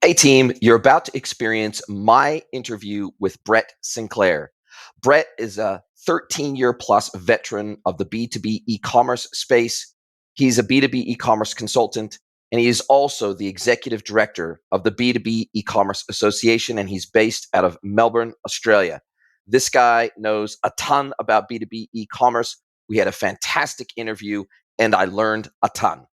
Hey team, you're about to experience my interview with Brett Sinclair. Brett is a 13-year plus veteran of the B2B e-commerce space. He's a B2B e-commerce consultant, and he is also the executive director of the B2B eCommerce Association, and he's based out of Melbourne, Australia. This guy knows a ton about B2B e-commerce. We had a fantastic interview, and I learned a ton.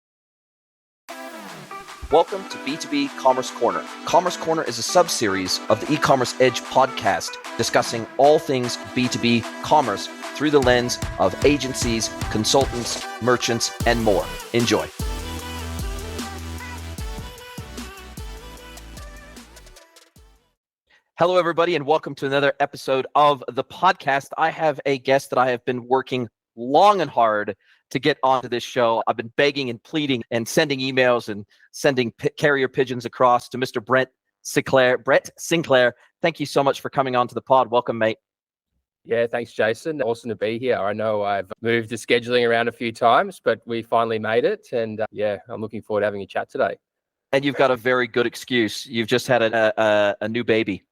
Welcome to B2B Commerce Corner. Commerce Corner is a sub-series of the E-commerce Edge podcast discussing all things B2B commerce through the lens of agencies, consultants, merchants, and more. Enjoy. Hello, everybody, and welcome to another episode of the podcast. I have a guest that I have been working long and hard to get onto this show. I've been begging and pleading and sending emails and sending carrier pigeons across to Mr. Brett Sinclair. Thank you so much for coming on to the pod. Welcome, mate. Yeah, thanks, Jason. Awesome to be here. I know I've moved the scheduling around a few times, but we finally made it. And I'm looking forward to having a chat today. And you've got a very good excuse. You've just had a new baby.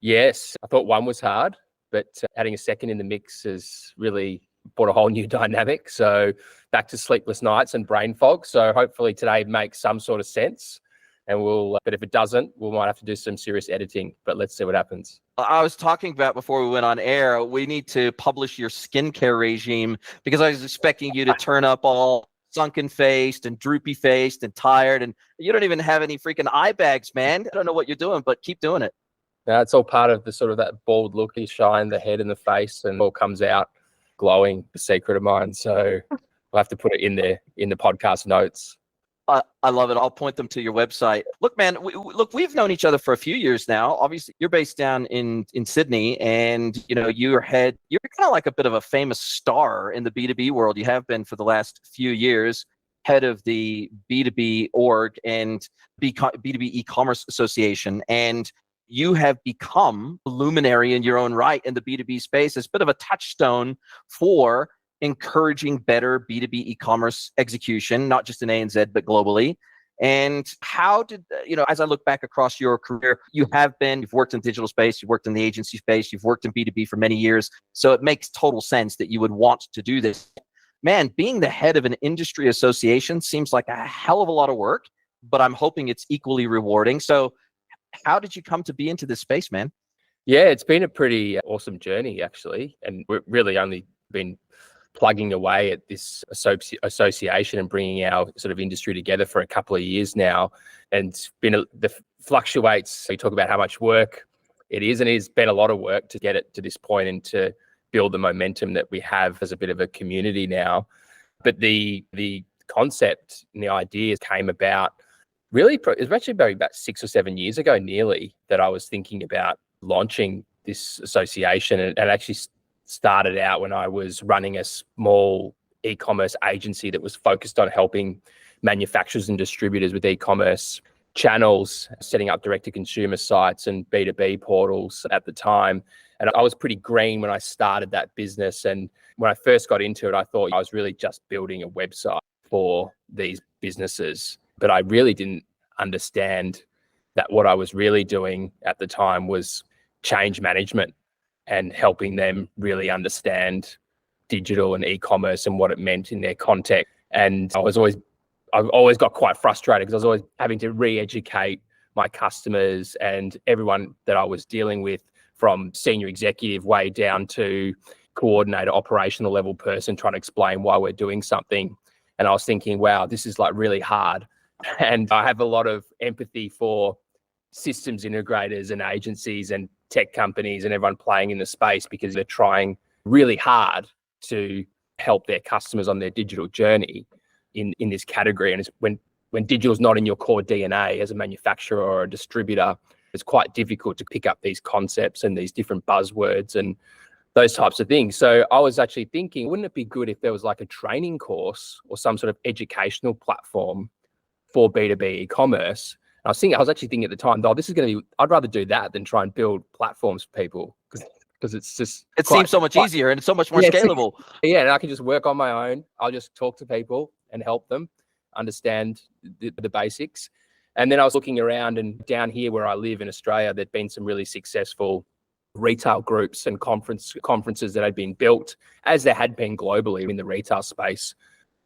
Yes, I thought one was hard, but adding a second in the mix has really brought a whole new dynamic. So back to sleepless nights and brain fog. So hopefully today makes some sort of sense. And but if it doesn't, we might have to do some serious editing, but let's see what happens. I was talking about before we went on air, we need to publish your skincare regime because I was expecting you to turn up all sunken faced and droopy faced and tired. And you don't even have any freaking eye bags, man. I don't know what you're doing, but keep doing it. Now it's all part of the sort of that bald look you shine the head and the face and it all comes out glowing, the secret of mine. So we'll have to put it in there in the podcast notes. I love it. I'll point them to your website. Look, man, we've known each other for a few years now. Obviously, you're based down in Sydney, and you're kind of like a bit of a famous star in the B2B world. You have been for the last few years, head of the B2B org and B2B eCommerce Association, and you have become a luminary in your own right in the B2B space as a bit of a touchstone for encouraging better B2B e-commerce execution, not just in ANZ, but globally. And how did, as I look back across your career, you've worked in digital space, you've worked in the agency space, you've worked in B2B for many years. So it makes total sense that you would want to do this. Man, being the head of an industry association seems like a hell of a lot of work, but I'm hoping it's equally rewarding. So how did you come to be into this space, man? Yeah, it's been a pretty awesome journey, actually. And we've really only been plugging away at this association and bringing our sort of industry together for a couple of years now. And it's been the fluctuates. So you talk about how much work it is, and it's been a lot of work to get it to this point and to build the momentum that we have as a bit of a community now. But the concept and the idea came about really, it was actually about 6 or 7 years ago nearly that I was thinking about launching this association, and actually started out when I was running a small e-commerce agency that was focused on helping manufacturers and distributors with e-commerce channels, setting up direct-to-consumer sites and B2B portals at the time. And I was pretty green when I started that business. And when I first got into it, I thought I was really just building a website for these businesses. But I really didn't understand that what I was really doing at the time was change management and helping them really understand digital and e-commerce and what it meant in their context. And I've always got quite frustrated because I was always having to re-educate my customers and everyone that I was dealing with, from senior executive way down to coordinator, operational level person, trying to explain why we're doing something. And I was thinking, wow, this is like really hard. And I have a lot of empathy for systems integrators and agencies and tech companies and everyone playing in the space, because they're trying really hard to help their customers on their digital journey in this category. And it's when digital is not in your core DNA as a manufacturer or a distributor, it's quite difficult to pick up these concepts and these different buzzwords and those types of things. So I was actually thinking, wouldn't it be good if there was like a training course or some sort of educational platform for B2B e-commerce? I was actually thinking at the time, this is going to be, I'd rather do that than try and build platforms for people, because it's just, it seems so much easier and it's so much more scalable. Yeah, and I can just work on my own. I'll just talk to people and help them understand the basics. And then I was looking around, and down here where I live in Australia, there'd been some really successful retail groups and conferences that had been built, as there had been globally in the retail space.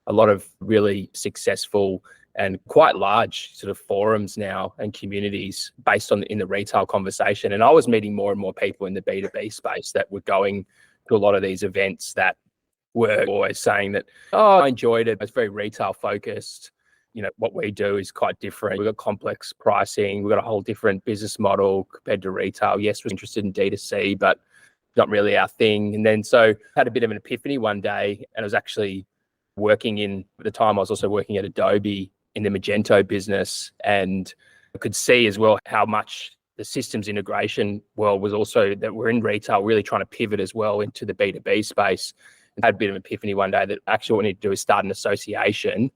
A lot of really successful and quite large sort of forums now and communities based on in the retail conversation. And I was meeting more and more people in the B2B space that were going to a lot of these events that were always saying that, oh, I enjoyed it. It's very retail focused. You know, what we do is quite different. We've got complex pricing. We've got a whole different business model compared to retail. Yes, we're interested in D2C, but not really our thing. And then so I had a bit of an epiphany one day, and I was actually working at the time, I was also working at Adobe in the Magento business, and I could see as well how much the systems integration world was also that we're in retail, really trying to pivot as well into the B2B space. And I had a bit of an epiphany one day that actually what we need to do is start an association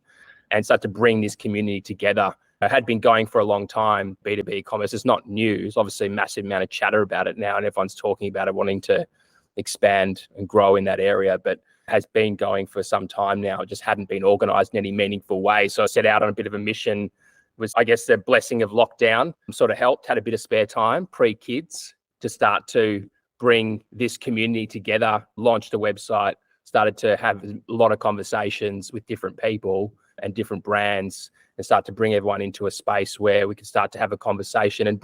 and start to bring this community together. It had been going for a long time. B2B e-commerce is not new. There's obviously a massive amount of chatter about it now, and everyone's talking about it, wanting to expand and grow in that area, but has been going for some time now. It just hadn't been organized in any meaningful way. So I set out on a bit of a mission. Was, I guess, the blessing of lockdown sort of helped, had a bit of spare time pre-kids to start to bring this community together, launched a website, started to have a lot of conversations with different people and different brands, and start to bring everyone into a space where we can start to have a conversation and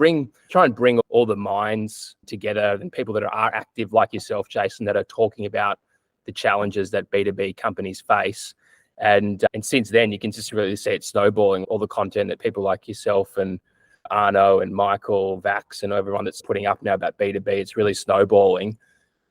try and bring all the minds together and people that are active like yourself, Jason, that are talking about the challenges that B2B companies face. And since then, you can just really see it snowballing, all the content that people like yourself and Arno and Michael, Vax, and everyone that's putting up now about B2B, it's really snowballing.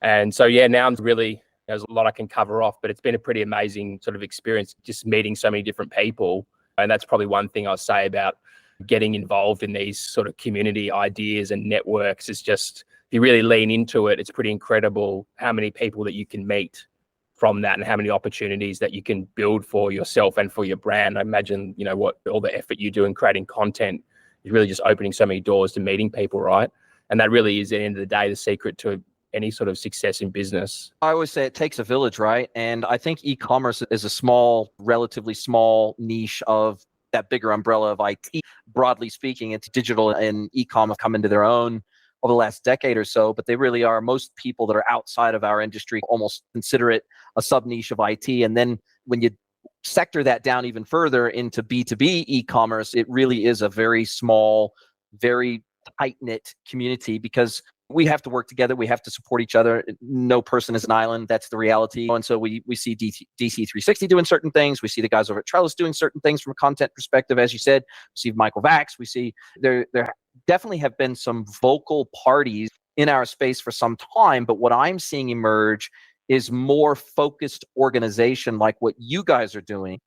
And so, yeah, now I'm really, there's a lot I can cover off, but it's been a pretty amazing sort of experience just meeting so many different people. And that's probably one thing I'll say about getting involved in these sort of community ideas and networks is just, if you really lean into it, it's pretty incredible how many people that you can meet from that and how many opportunities that you can build for yourself and for your brand. I imagine, you know, what all the effort you do in creating content is really just opening so many doors to meeting people, right? And that really is, at the end of the day, the secret to any sort of success in business. I always say it takes a village, right? And I think e-commerce is relatively small niche of that bigger umbrella of IT. Broadly speaking, it's digital and e-com have come into their own over the last decade or so, but they really are, most people that are outside of our industry almost consider it a sub-niche of IT. And then when you sector that down even further into B2B e-commerce, it really is a very small, very tight-knit community because we have to work together. We have to support each other. No person is an island. That's the reality. And so we see DC360 doing certain things. We see the guys over at Trellis doing certain things from a content perspective. As you said, we see Michael Vax. We see there definitely have been some vocal parties in our space for some time. But what I'm seeing emerge is more focused organization like what you guys are doing,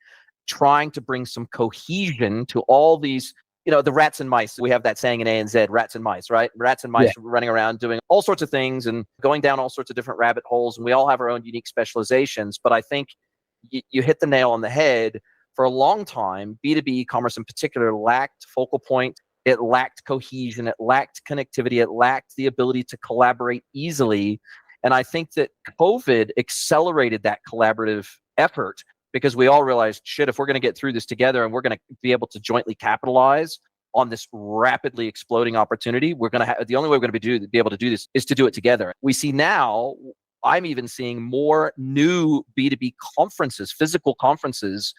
trying to bring some cohesion to all these, you know, the rats and mice. We have that saying in ANZ, rats and mice, right? Rats and mice running around doing all sorts of things and going down all sorts of different rabbit holes. And we all have our own unique specializations. But I think you hit the nail on the head. For a long time, B2B e-commerce in particular lacked focal point. It lacked cohesion. It lacked connectivity. It lacked the ability to collaborate easily. And I think that COVID accelerated that collaborative effort because we all realized, shit, if we're going to get through this together and we're going to be able to jointly capitalize on this rapidly exploding opportunity, we're going to have, the only way we're going to be able to do this is to do it together. We see now, I'm even seeing more new B2B conferences, physical conferences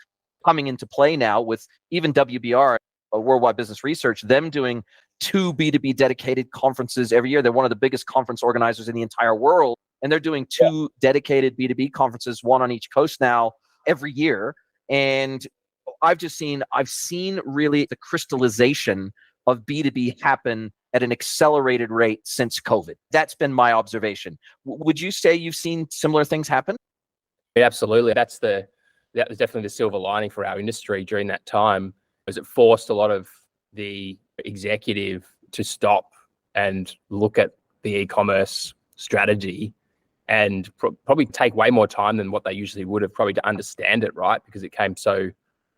coming into play now with even WBR, Worldwide Business Research, them doing 2 B2B dedicated conferences every year. They're one of the biggest conference organizers in the entire world. And they're doing 2 dedicated B2B conferences, one on each coast now, every year. And I've seen really the crystallization of B2B happen at an accelerated rate since COVID. That's been my observation. Would you say you've seen similar things happen? Yeah, absolutely. That was definitely the silver lining for our industry during that time, was it forced a lot of the executive to stop and look at the e-commerce strategy and probably take way more time than what they usually would have, probably to understand it, right? Because it came so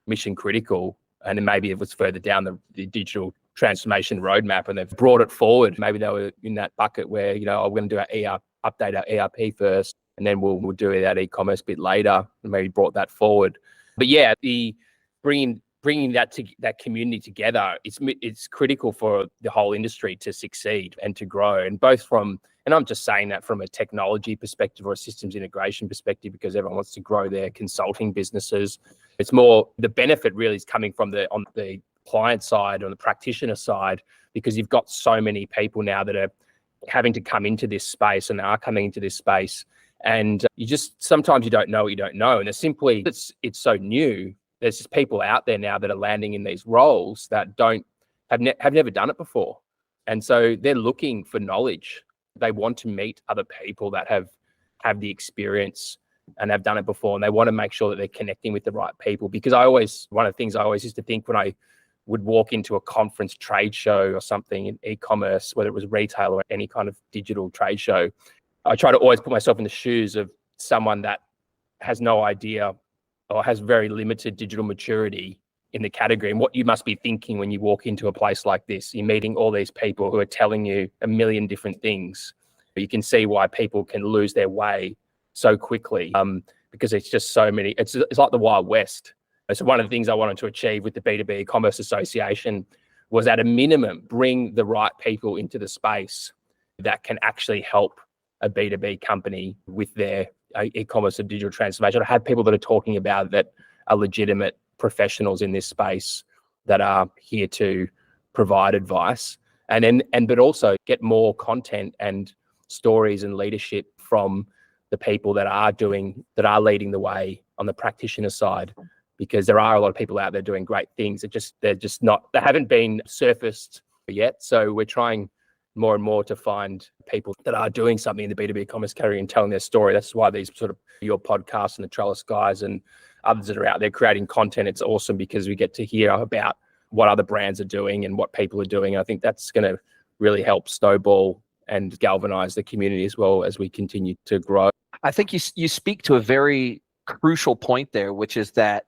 mission critical, and then maybe it was further down the digital transformation roadmap and they've brought it forward. Maybe they were in that bucket where, you know, we're going to do update our ERP first, and then we'll do that e-commerce bit later, and maybe brought that forward. But yeah, the bringing bringing that community together, it's critical for the whole industry to succeed and to grow. And and I'm just saying that from a technology perspective or a systems integration perspective, because everyone wants to grow their consulting businesses. It's more the benefit really is coming from on the client side, on the practitioner side, because you've got so many people now that are having to come into this space and are coming into this space. And sometimes you don't know what you don't know. And it's so new. There's just people out there now that are landing in these roles that have never done it before. And so they're looking for knowledge. They want to meet other people that have the experience and have done it before. And they want to make sure that they're connecting with the right people. Because one of the things I always used to think when I would walk into a conference, trade show or something in e-commerce, whether it was retail or any kind of digital trade show, I try to always put myself in the shoes of someone that has no idea or has very limited digital maturity in the category, and what you must be thinking when you walk into a place like this. You're meeting all these people who are telling you a million different things. You can see why people can lose their way so quickly because it's just so many. It's like the Wild West. So one of the things I wanted to achieve with the B2B e-commerce association was, at a minimum, bring the right people into the space that can actually help a B2B company with their e-commerce and digital transformation. I have people that are talking about that are legitimate professionals in this space that are here to provide advice, but also get more content and stories and leadership from the people that are leading the way on the practitioner side, because there are a lot of people out there doing great things. They haven't been surfaced yet. So we're trying more and more to find people that are doing something in the B2B e-commerce category and telling their story. That's why these sort of your podcasts and the Trellis guys and others that are out there creating content, it's awesome because we get to hear about what other brands are doing and what people are doing. I think that's going to really help snowball and galvanize the community as well as we continue to grow. I think you speak to a very crucial point there, which is that,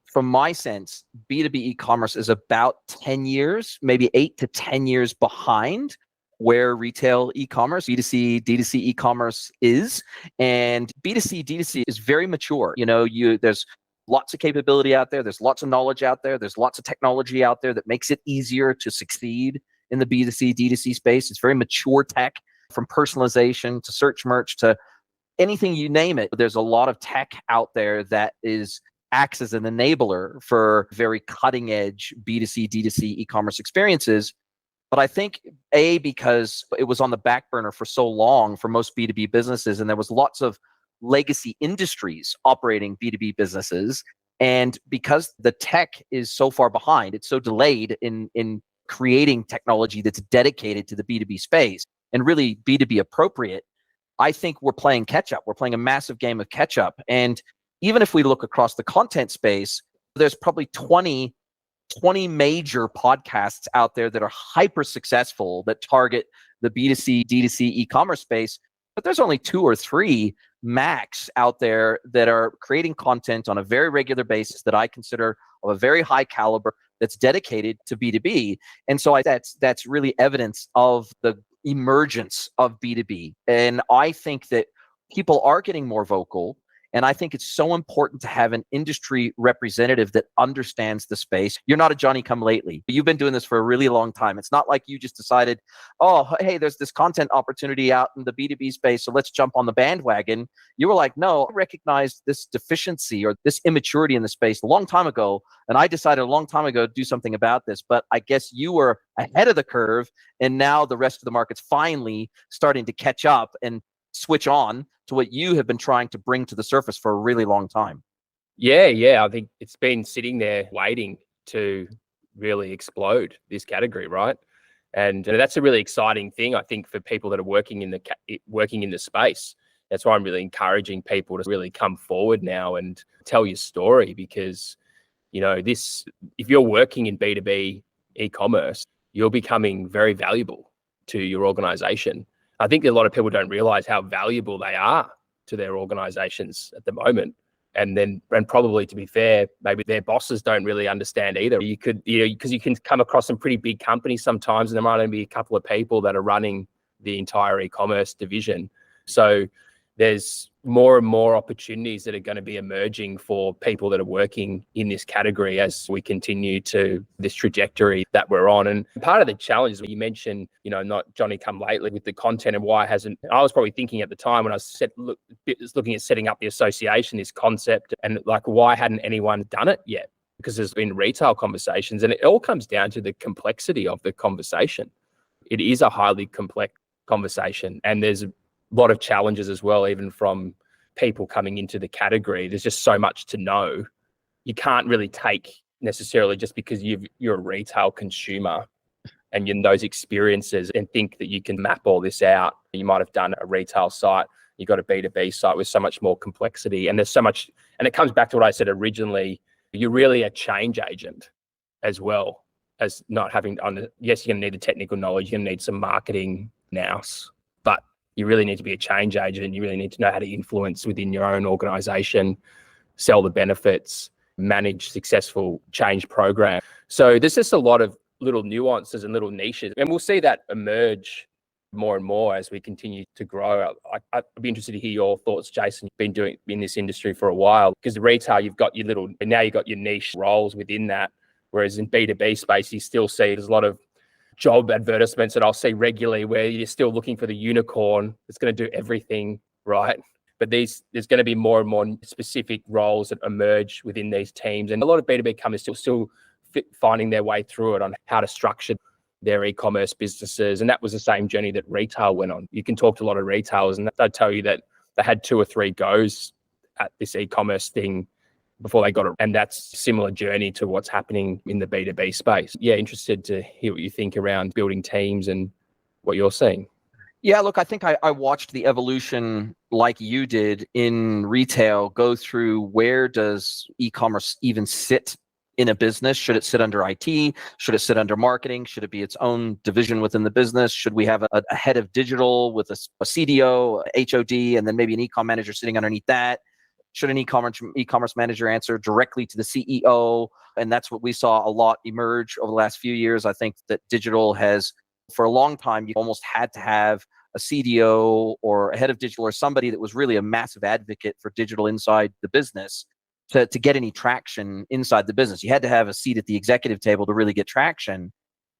from my sense, B2B e-commerce is about 10 years, maybe 8 to 10 years behind where retail e-commerce, B2C, D2C e-commerce is. And B2C, D2C is very mature. There's lots of capability out there. There's lots of knowledge out there. There's lots of technology out there that makes it easier to succeed in the B2C, D2C space. It's very mature tech, from personalization to search merch to anything you name it. There's a lot of tech out there that acts as an enabler for very cutting edge B2C, D2C e-commerce experiences. But I think, because it was on the back burner for so long for most B2B businesses, and there was lots of legacy industries operating B2B businesses, and because the tech is so far behind, it's so delayed in creating technology that's dedicated to the B2B space and really B2B appropriate, I think we're playing catch up. We're playing a massive game of catch up. And even if we look across the content space, there's probably 20 major podcasts out there that are hyper successful that target the B2C, D2C e-commerce space, but there's only 2 or 3 max out there that are creating content on a very regular basis that I consider of a very high caliber that's dedicated to B2B. And so that's really evidence of the emergence of B2B. And I think that people are getting more vocal. And I think it's so important to have an industry representative that understands the space. You're not a Johnny-come-lately. You've been doing this for a really long time. It's not like you just decided, oh, hey, there's this content opportunity out in the B2B space, so let's jump on the bandwagon. You were like, no, I recognized this deficiency or this immaturity in the space a long time ago, and I decided a long time ago to do something about this. But I guess you were ahead of the curve, and now the rest of the market's finally starting to catch up and switch on to what you have been trying to bring to the surface for a really long time. Yeah. I think it's been sitting there waiting to really explode, this category, right? And that's a really exciting thing, I think, for people that are working in the space. That's why I'm really encouraging people to really come forward now and tell your story, because if you're working in B2B e-commerce, you're becoming very valuable to your organization. I think a lot of people don't realize how valuable they are to their organizations at the moment. And probably, to be fair, maybe their bosses don't really understand either. Because you can come across some pretty big companies sometimes, and there might only be a couple of people that are running the entire e-commerce division. So there's more and more opportunities that are going to be emerging for people that are working in this category as we continue to this trajectory that we're on. And part of the challenge is, you mentioned, not Johnny come lately with the content and why it hasn't. I was probably thinking at the time when I was looking at setting up the association, this concept, and like, why hadn't anyone done it yet? Because there's been retail conversations, and it all comes down to the complexity of the conversation. It is a highly complex conversation, and there's a lot of challenges as well, even from people coming into the category. There's just so much to know. You can't really take necessarily just because you're a retail consumer and in those experiences and think that you can map all this out. You might have done a retail site, you got a B2B site with so much more complexity, and there's so much, and it comes back to what I said originally. You're really a change agent as well as not having yes, you're going to need the technical knowledge, you're going to need some marketing nous, but you really need to be a change agent. You really need to know how to influence within your own organization, sell the benefits, manage successful change program. So there's just a lot of little nuances and little niches, and we'll see that emerge more and more as we continue to grow. I'd be interested to hear your thoughts, Jason. You've been doing in this industry for a while, because the retail, you've got your niche roles within that. Whereas in B2B space, you still see there's a lot of job advertisements that I'll see regularly where you're still looking for the unicorn that's going to do everything, right? But there's going to be more and more specific roles that emerge within these teams. And a lot of B2B companies still finding their way through it on how to structure their e-commerce businesses. And that was the same journey that retail went on. You can talk to a lot of retailers and they'll tell you that they had 2 or 3 goes at this e-commerce thing before they got it. And that's a similar journey to what's happening in the B2B space. Yeah, interested to hear what you think around building teams and what you're seeing. Yeah, look, I think I watched the evolution like you did in retail go through where does e-commerce even sit in a business? Should it sit under IT? Should it sit under marketing? Should it be its own division within the business? Should we have a head of digital with a CDO, HOD, and then maybe an e-com manager sitting underneath that? Should an e-commerce manager answer directly to the CEO? And that's what we saw a lot emerge over the last few years. I think that digital has, for a long time, you almost had to have a CDO or a head of digital or somebody that was really a massive advocate for digital inside the business to get any traction inside the business. You had to have a seat at the executive table to really get traction.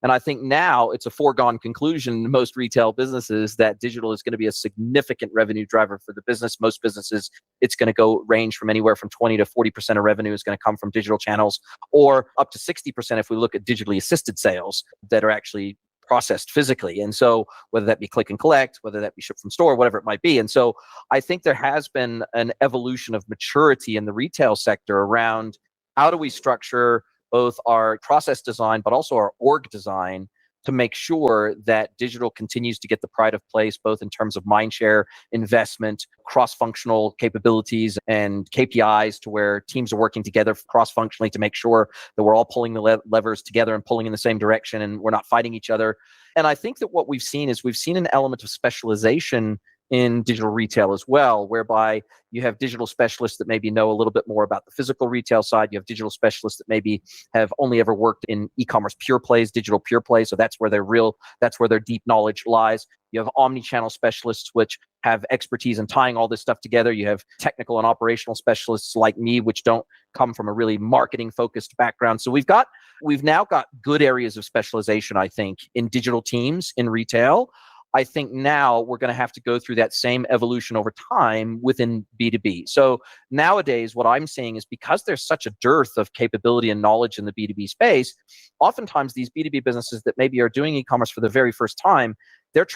And I think now it's a foregone conclusion in most retail businesses that digital is going to be a significant revenue driver for the business. Most businesses, it's going to range from anywhere from 20 to 40% of revenue is going to come from digital channels, or up to 60% if we look at digitally assisted sales that are actually processed physically. And so whether that be click and collect, whether that be ship from store, whatever it might be. And so I think there has been an evolution of maturity in the retail sector around how do we structure both our process design, but also our org design to make sure that digital continues to get the pride of place, both in terms of mindshare, investment, cross-functional capabilities, and KPIs to where teams are working together cross-functionally to make sure that we're all pulling the levers together and pulling in the same direction and we're not fighting each other. And I think that what we've seen is an element of specialization in digital retail as well, whereby you have digital specialists that maybe know a little bit more about the physical retail side. You have digital specialists that maybe have only ever worked in e-commerce pure plays, digital pure plays. So that's where their deep knowledge lies. You have omni-channel specialists, which have expertise in tying all this stuff together. You have technical and operational specialists like me, which don't come from a really marketing focused background. So we've now got good areas of specialization, I think, in digital teams in retail. I think now we're going to have to go through that same evolution over time within B2B. So nowadays, what I'm seeing is because there's such a dearth of capability and knowledge in the B2B space, oftentimes these B2B businesses that maybe are doing e-commerce for the very first time, they're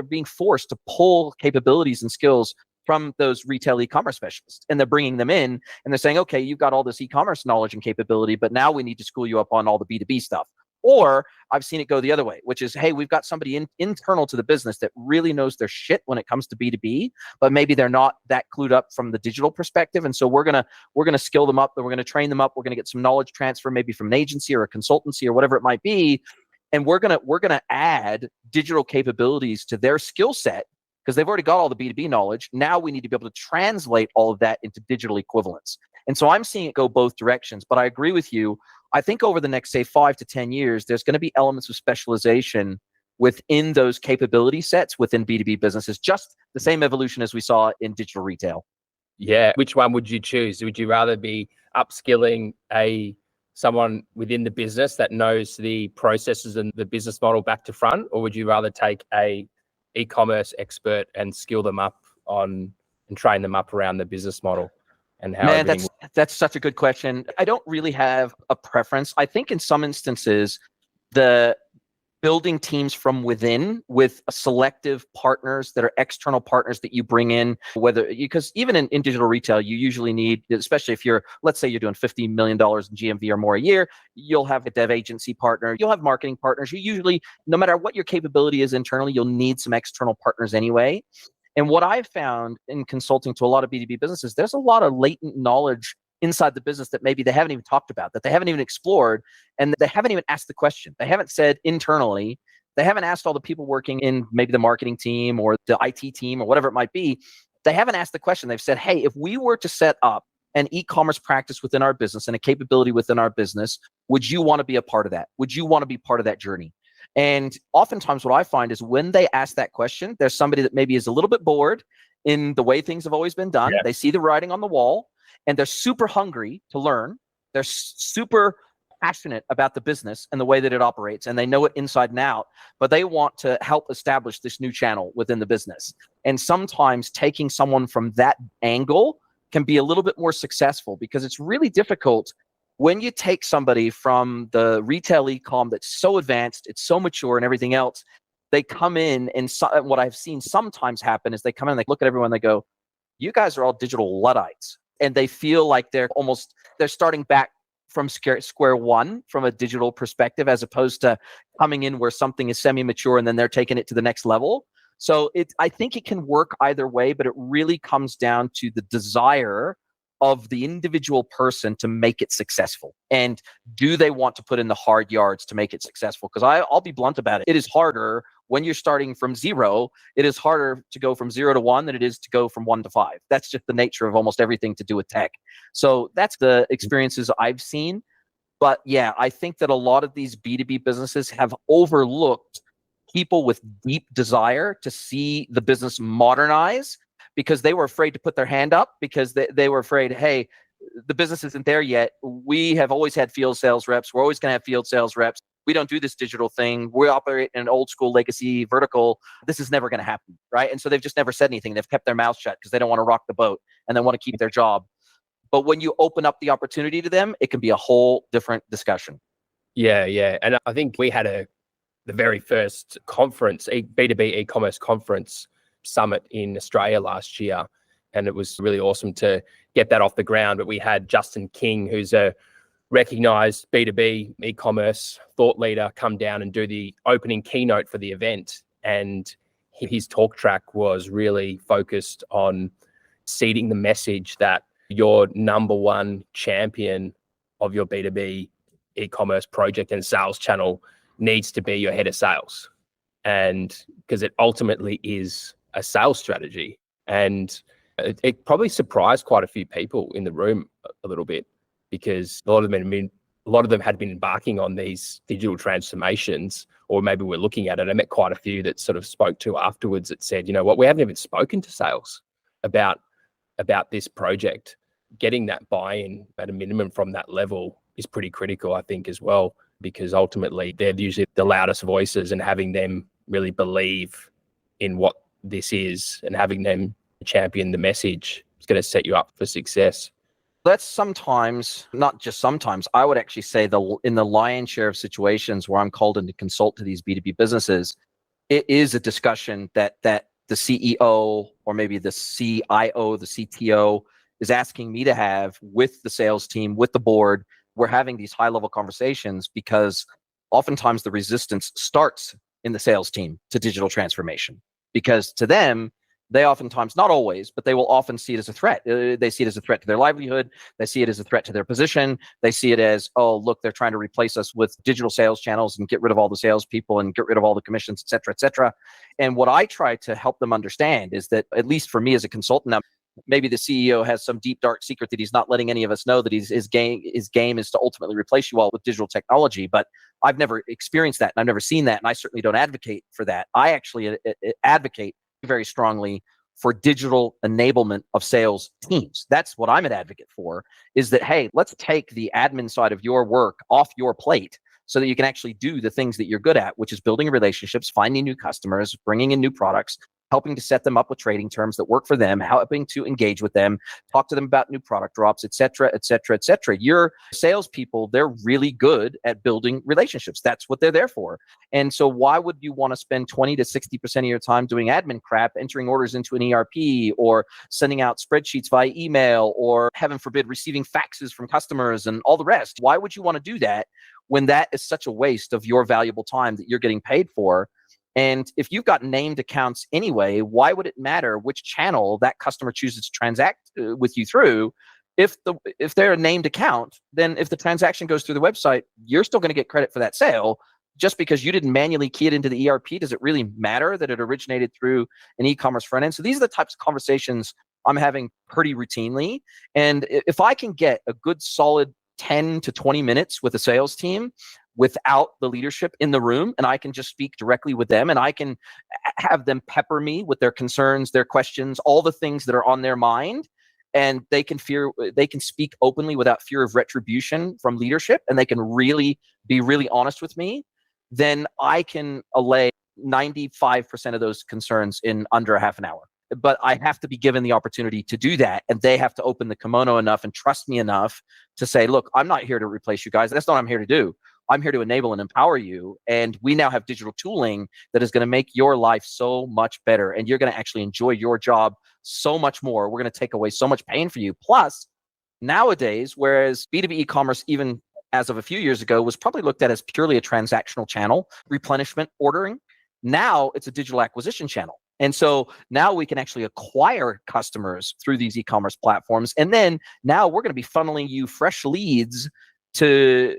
being forced to pull capabilities and skills from those retail e-commerce specialists, and they're bringing them in and they're saying, okay, you've got all this e-commerce knowledge and capability, but now we need to school you up on all the B2B stuff. Or I've seen it go the other way, which is, hey, we've got somebody internal to the business that really knows their shit when it comes to B2B, but maybe they're not that clued up from the digital perspective. And so we're gonna skill them up, and we're gonna train them up. We're gonna get some knowledge transfer, maybe from an agency or a consultancy or whatever it might be, and we're gonna add digital capabilities to their skill set because they've already got all the B2B knowledge. Now we need to be able to translate all of that into digital equivalents. And so I'm seeing it go both directions. But I agree with you. I think over the next, say, 5 to 10 years, there's going to be elements of specialization within those capability sets within B2B businesses, just the same evolution as we saw in digital retail. Yeah. Which one would you choose? Would you rather be upskilling someone within the business that knows the processes and the business model back to front, or would you rather take a e-commerce expert and skill them up on and train them up around the business model and how Man, everything that's such a good question. I don't really have a preference. I think in some instances, the building teams from within with selective partners that are external partners that you bring in, because even in digital retail, you usually need, especially if let's say you're doing $50 million in GMV or more a year, you'll have a dev agency partner, you'll have marketing partners. You usually, no matter what your capability is internally, you'll need some external partners anyway. And what I've found in consulting to a lot of B2B businesses, there's a lot of latent knowledge inside the business that maybe they haven't even talked about, that they haven't even explored, and they haven't even asked the question. They haven't said internally, they haven't asked all the people working in maybe the marketing team or the IT team or whatever it might be. They haven't asked the question. They've said, hey, if we were to set up an e-commerce practice within our business and a capability within our business, would you want to be a part of that? Would you want to be part of that journey? And oftentimes what I find is when they ask that question, there's somebody that maybe is a little bit bored in the way things have always been done. Yeah. They see the writing on the wall and they're super hungry to learn. They're super passionate about the business and the way that it operates, and they know it inside and out, but they want to help establish this new channel within the business. And sometimes taking someone from that angle can be a little bit more successful, because it's really difficult when you take somebody from the retail e-com that's so advanced, it's so mature and everything else. They come in, and what I've seen sometimes happen is they come in, they look at everyone, they go, you guys are all digital Luddites. And they feel like they're starting back from square one from a digital perspective, as opposed to coming in where something is semi-mature and then they're taking it to the next level. So I think it can work either way, but it really comes down to the desire of the individual person to make it successful. And do they want to put in the hard yards to make it successful? Because I'll be blunt about it. It is harder when you're starting from zero. It is harder to go from 0 to 1 than it is to go from 1 to 5. That's just the nature of almost everything to do with tech. So that's the experiences I've seen. But yeah, I think that a lot of these B2B businesses have overlooked people with deep desire to see the business modernize, because they were afraid to put their hand up, because they were afraid, hey, the business isn't there yet. We have always had field sales reps. We're always going to have field sales reps. We don't do this digital thing. We operate in an old school legacy vertical. This is never going to happen, right? And so they've just never said anything. They've kept their mouth shut because they don't want to rock the boat and they want to keep their job. But when you open up the opportunity to them, it can be a whole different discussion. Yeah, yeah. And I think we had the very first conference, B2B e-commerce conference summit in Australia last year. And it was really awesome to get that off the ground. But we had Justin King, who's a recognized B2B e-commerce thought leader, come down and do the opening keynote for the event. And his talk track was really focused on seeding the message that your number one champion of your B2B e-commerce project and sales channel needs to be your head of sales. And because it ultimately is a sales strategy. And it probably surprised quite a few people in the room a little bit, because a lot of them had been embarking on these digital transformations, or maybe we're looking at it. I met quite a few that sort of spoke to afterwards that said, you know what, we haven't even spoken to sales about this project. Getting that buy-in at a minimum from that level is pretty critical, I think, as well, because ultimately they're usually the loudest voices, and having them really believe in what this is and having them champion the message is going to set you up for success. That's sometimes, not just sometimes, I would actually say in the lion's share of situations where I'm called in to consult to these B2B businesses, it is a discussion that the CEO or maybe the CIO, the CTO is asking me to have with the sales team, with the board. We're having these high-level conversations because oftentimes the resistance starts in the sales team to digital transformation, because to them, they oftentimes, not always, but they will often see it as a threat. They see it as a threat to their livelihood. They see it as a threat to their position. They see it as, oh, look, they're trying to replace us with digital sales channels and get rid of all the salespeople and get rid of all the commissions, et cetera, et cetera. And what I try to help them understand is that, at least for me as a consultant, maybe the CEO has some deep, dark secret that he's not letting any of us know, that his game is to ultimately replace you all with digital technology. But I've never experienced that, and I've never seen that, and I certainly don't advocate for that. I actually advocate very strongly for digital enablement of sales teams. That's what I'm an advocate for, is that, hey, let's take the admin side of your work off your plate so that you can actually do the things that you're good at, which is building relationships, finding new customers, bringing in new products, helping to set them up with trading terms that work for them, helping to engage with them, talk to them about new product drops, et cetera, et cetera, et cetera. Your salespeople, they're really good at building relationships. That's what they're there for. And so why would you want to spend 20 to 60% of your time doing admin crap, entering orders into an ERP, or sending out spreadsheets via email, or heaven forbid, receiving faxes from customers and all the rest? Why would you want to do that when that is such a waste of your valuable time that you're getting paid for? And if you've got named accounts anyway, why would it matter which channel that customer chooses to transact with you through? If they're a named account, then if the transaction goes through the website, you're still going to get credit for that sale. Just because you didn't manually key it into the ERP, does it really matter that it originated through an e-commerce front end? So these are the types of conversations I'm having pretty routinely. And if I can get a good solid 10 to 20 minutes with a sales team without the leadership in the room, and I can just speak directly with them, and I can have them pepper me with their concerns, their questions, all the things that are on their mind, and they can speak openly without fear of retribution from leadership, and they can really be really honest with me, then I can allay 95% of those concerns in under a half an hour. But I have to be given the opportunity to do that, and they have to open the kimono enough and trust me enough to say, look, I'm not here to replace you guys. That's not what I'm here to do. I'm here to enable and empower you. And we now have digital tooling that is going to make your life so much better. And you're going to actually enjoy your job so much more. We're going to take away so much pain for you. Plus, nowadays, whereas B2B e-commerce, even as of a few years ago, was probably looked at as purely a transactional channel, replenishment ordering, now it's a digital acquisition channel. And so now we can actually acquire customers through these e-commerce platforms. And then now we're going to be funneling you fresh leads to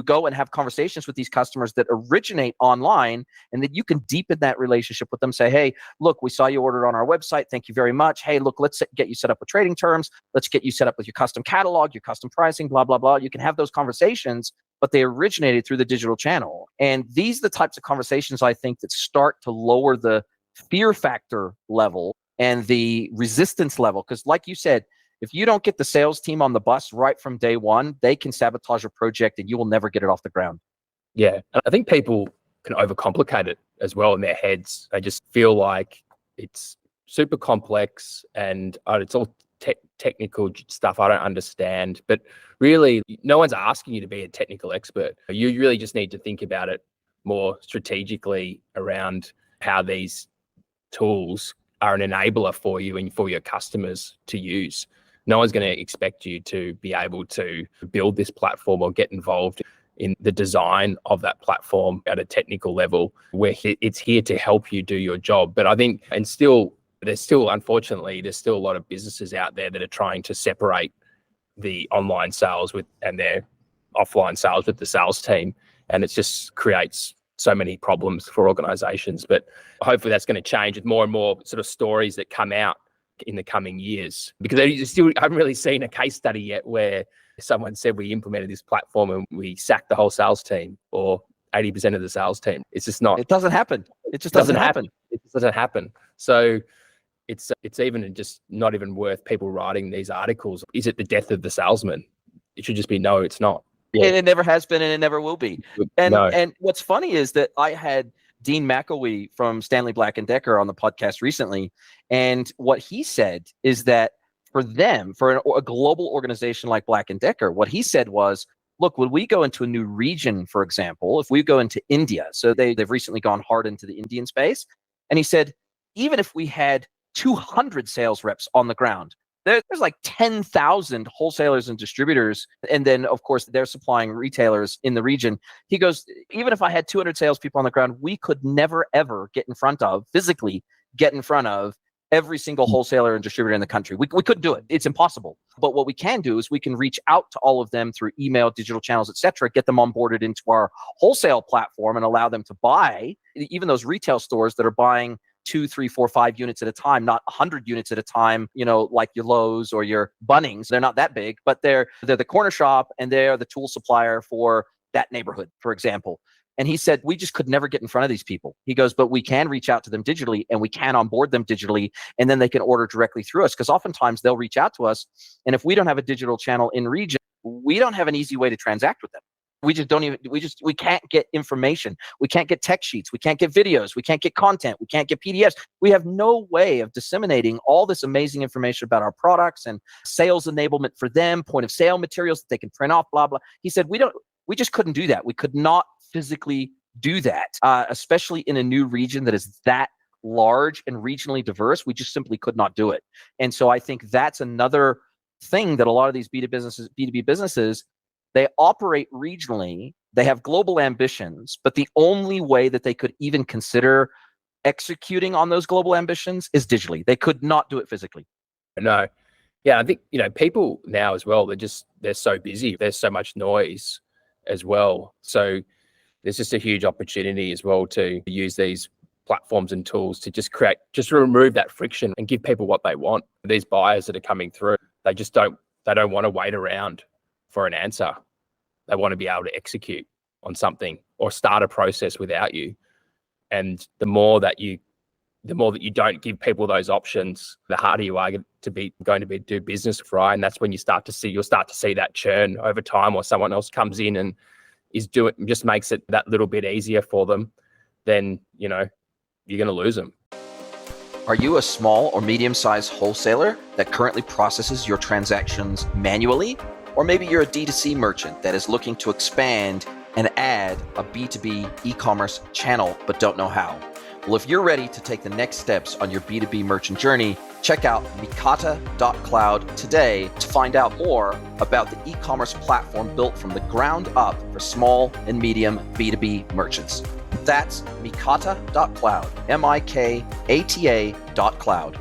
go and have conversations with these customers that originate online, and that you can deepen that relationship with them. Say, hey, look, we saw you ordered on our website. Thank you very much. Hey, look, let's get you set up with trading terms. Let's get you set up with your custom catalog, your custom pricing, blah, blah, blah. You can have those conversations, but they originated through the digital channel. And these are the types of conversations I think that start to lower the fear factor level and the resistance level. Because like you said, if you don't get the sales team on the bus right from day one, they can sabotage your project and you will never get it off the ground. Yeah. And I think people can overcomplicate it as well in their heads. They just feel like it's super complex and it's all technical stuff I don't understand. But really, no one's asking you to be a technical expert. You really just need to think about it more strategically around how these tools are an enabler for you and for your customers to use. No one's going to expect you to be able to build this platform or get involved in the design of that platform at a technical level, where it's here to help you do your job. But I think, unfortunately, there's still a lot of businesses out there that are trying to separate the online sales and their offline sales with the sales team. And it just creates so many problems for organizations. But hopefully that's going to change with more and more sort of stories that come out in the coming years, because I haven't really seen a case study yet where someone said we implemented this platform and we sacked the whole sales team or 80% of the sales team. It's just not. It doesn't happen. It just doesn't happen. It just doesn't happen. So it's even just not even worth people writing these articles. Is it the death of the salesman? It should just be, no, it's not. Yeah. And it never has been and it never will be. And what's funny is that I had Dean McElwee from Stanley Black & Decker on the podcast recently. And what he said is that for them, for a global organization like Black & Decker, what he said was, look, when we go into a new region, for example, if we go into India, so they've recently gone hard into the Indian space. And he said, even if we had 200 sales reps on the ground, there's like 10,000 wholesalers and distributors. And then, of course, they're supplying retailers in the region. He goes, even if I had 200 salespeople on the ground, we could never, ever physically get in front of every single wholesaler and distributor in the country. We couldn't do it. It's impossible. But what we can do is we can reach out to all of them through email, digital channels, et cetera, get them onboarded into our wholesale platform and allow them to buy, even those retail stores that are buying 2, 3, 4, 5 units at a time, not 100 units at a time, like your Lowe's or your Bunnings. They're not that big, but they're the corner shop and they're the tool supplier for that neighborhood, for example. And he said, we just could never get in front of these people. He goes, but we can reach out to them digitally and we can onboard them digitally, and then they can order directly through us. Because oftentimes they'll reach out to us, and if we don't have a digital channel in region, we don't have an easy way to transact with them. We can't get information. We can't get tech sheets. We can't get videos. We can't get content. We can't get PDFs. We have no way of disseminating all this amazing information about our products and sales enablement for them, point of sale materials that they can print off, blah, blah. He said, we just couldn't do that. We could not physically do that, especially in a new region that is that large and regionally diverse. We just simply could not do it. And so I think that's another thing that a lot of these B2B businesses, they operate regionally, they have global ambitions, but the only way that they could even consider executing on those global ambitions is digitally. They could not do it physically. No. Yeah, I think, people now as well, they're so busy. There's so much noise as well. So there's just a huge opportunity as well to use these platforms and tools to just remove that friction and give people what they want. These buyers that are coming through, they don't want to wait around for an answer. They want to be able to execute on something or start a process without you. And the more that you don't give people those options, the harder you are going to be do business, right? And that's when you'll start to see that churn over time, or someone else comes in and just makes it that little bit easier for them. Then you're going to lose them. Are you a small or medium-sized wholesaler that currently processes your transactions manually? Or maybe you're a D2C merchant that is looking to expand and add a B2B e-commerce channel but don't know how. Well, if you're ready to take the next steps on your B2B merchant journey, check out mikata.cloud today to find out more about the e-commerce platform built from the ground up for small and medium B2B merchants. That's mikata.cloud, mikata.cloud.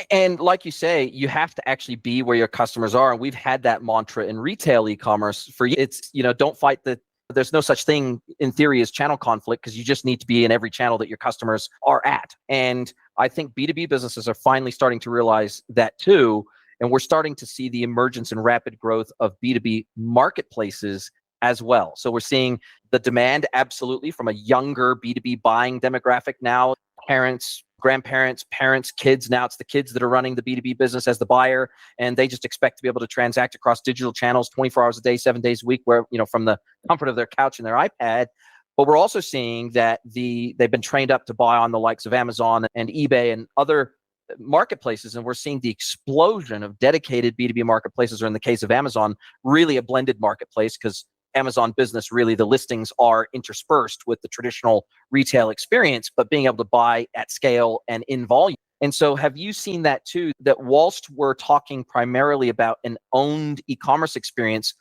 And like you say, you have to actually be where your customers are. And we've had that mantra in retail e-commerce for it's, don't fight there's no such thing in theory as channel conflict, because you just need to be in every channel that your customers are at. And I think B2B businesses are finally starting to realize that too. And we're starting to see the emergence and rapid growth of B2B marketplaces as well. So we're seeing the demand absolutely from a younger B2B buying demographic now, parents, grandparents, parents, kids. Now it's the kids that are running the B2B business as the buyer, and they just expect to be able to transact across digital channels 24 hours a day, 7 days a week, where, from the comfort of their couch and their iPad. But we're also seeing that they've been trained up to buy on the likes of Amazon and eBay and other marketplaces, and we're seeing the explosion of dedicated B2B marketplaces, or in the case of Amazon, really a blended marketplace, because Amazon Business, really the listings are interspersed with the traditional retail experience, but being able to buy at scale and in volume. And so have you seen that too, that whilst we're talking primarily about an owned e-commerce experience,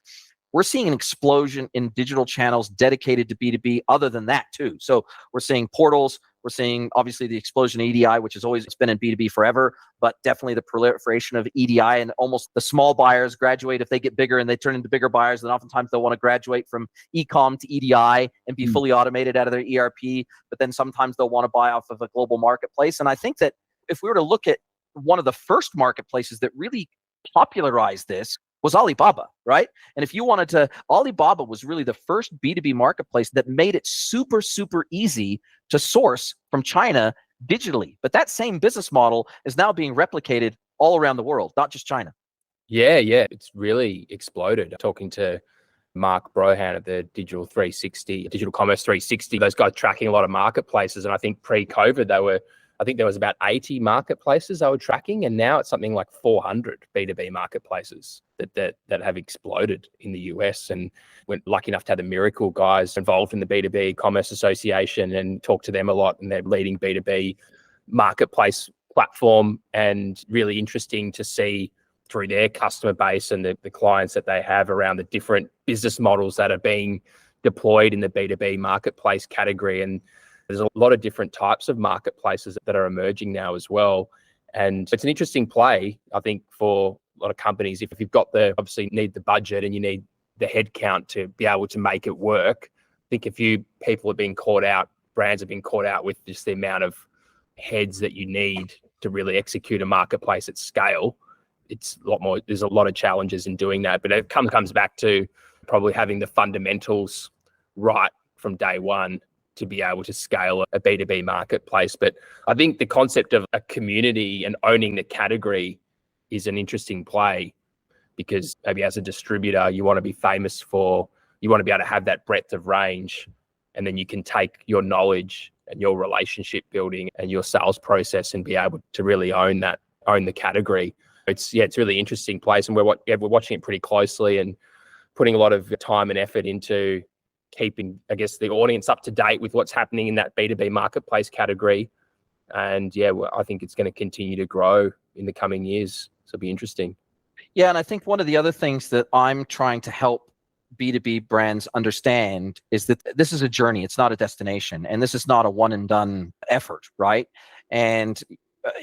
we're seeing an explosion in digital channels dedicated to B2B other than that too. So we're seeing portals, we're seeing obviously the explosion of EDI, which has always been in B2B forever, but definitely the proliferation of EDI, and almost the small buyers graduate. If they get bigger and they turn into bigger buyers, then oftentimes they'll want to graduate from e-com to EDI and be fully automated out of their ERP. But then sometimes they'll want to buy off of a global marketplace. And I think that if we were to look at one of the first marketplaces that really popularized this, was Alibaba, right? And if you wanted to, Alibaba was really the first B2B marketplace that made it super, super easy to source from China digitally. But that same business model is now being replicated all around the world, not just China. Yeah. It's really exploded. Talking to Mark Brohan at the Digital Commerce 360, those guys tracking a lot of marketplaces. And I think pre-COVID, there was about 80 marketplaces they were tracking, and now it's something like 400 B2B marketplaces that have exploded in the US. And we're lucky enough to have the Miracle guys involved in the B2B eCommerce Association and talk to them a lot, and they're leading B2B marketplace platform, and really interesting to see through their customer base and the clients that they have around the different business models that are being deployed in the B2B marketplace category. And there's a lot of different types of marketplaces that are emerging now as well. And it's an interesting play, I think, for a lot of companies. If you've got obviously need the budget and you need the headcount to be able to make it work, think a few people have been caught out, brands have been caught out with just the amount of heads that you need to really execute a marketplace at scale. It's a lot more, there's a lot of challenges in doing that, but it comes back to probably having the fundamentals right from day one to be able to scale a B2B marketplace. But I think the concept of a community and owning the category is an interesting play, because maybe as a distributor, you want to be famous for, you want to be able to have that breadth of range, and then you can take your knowledge and your relationship building and your sales process and be able to really own the category. It's really interesting place, and we're watching it pretty closely and putting a lot of time and effort into keeping, I guess, the audience up to date with what's happening in that B2B marketplace category. And I think it's going to continue to grow in the coming years. So it'll be interesting. Yeah, and I think one of the other things that I'm trying to help B2B brands understand is that this is a journey. It's not a destination, and this is not a one and done effort, right? And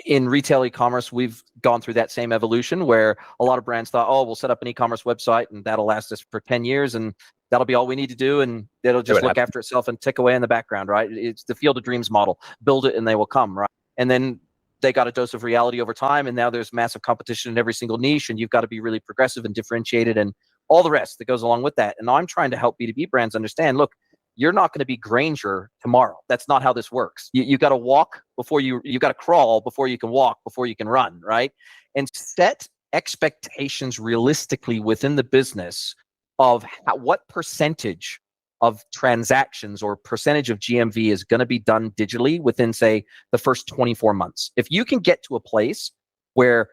in retail e-commerce, we've gone through that same evolution where a lot of brands thought, oh, we'll set up an e-commerce website and that'll last us for 10 years and that'll be all we need to do, and it'll just look after itself and tick away in the background, right? It's the Field of Dreams model. Build it and they will come, right? And then they got a dose of reality over time, and now there's massive competition in every single niche, and you've got to be really progressive and differentiated and all the rest that goes along with that. And I'm trying to help B2B brands understand, look, you're not going to be Granger tomorrow. That's not how this works. You got to walk before you got to crawl before you can walk, before you can run, right? And set expectations realistically within the business of what percentage of transactions or percentage of GMV is going to be done digitally within, say, the first 24 months. If you can get to a place where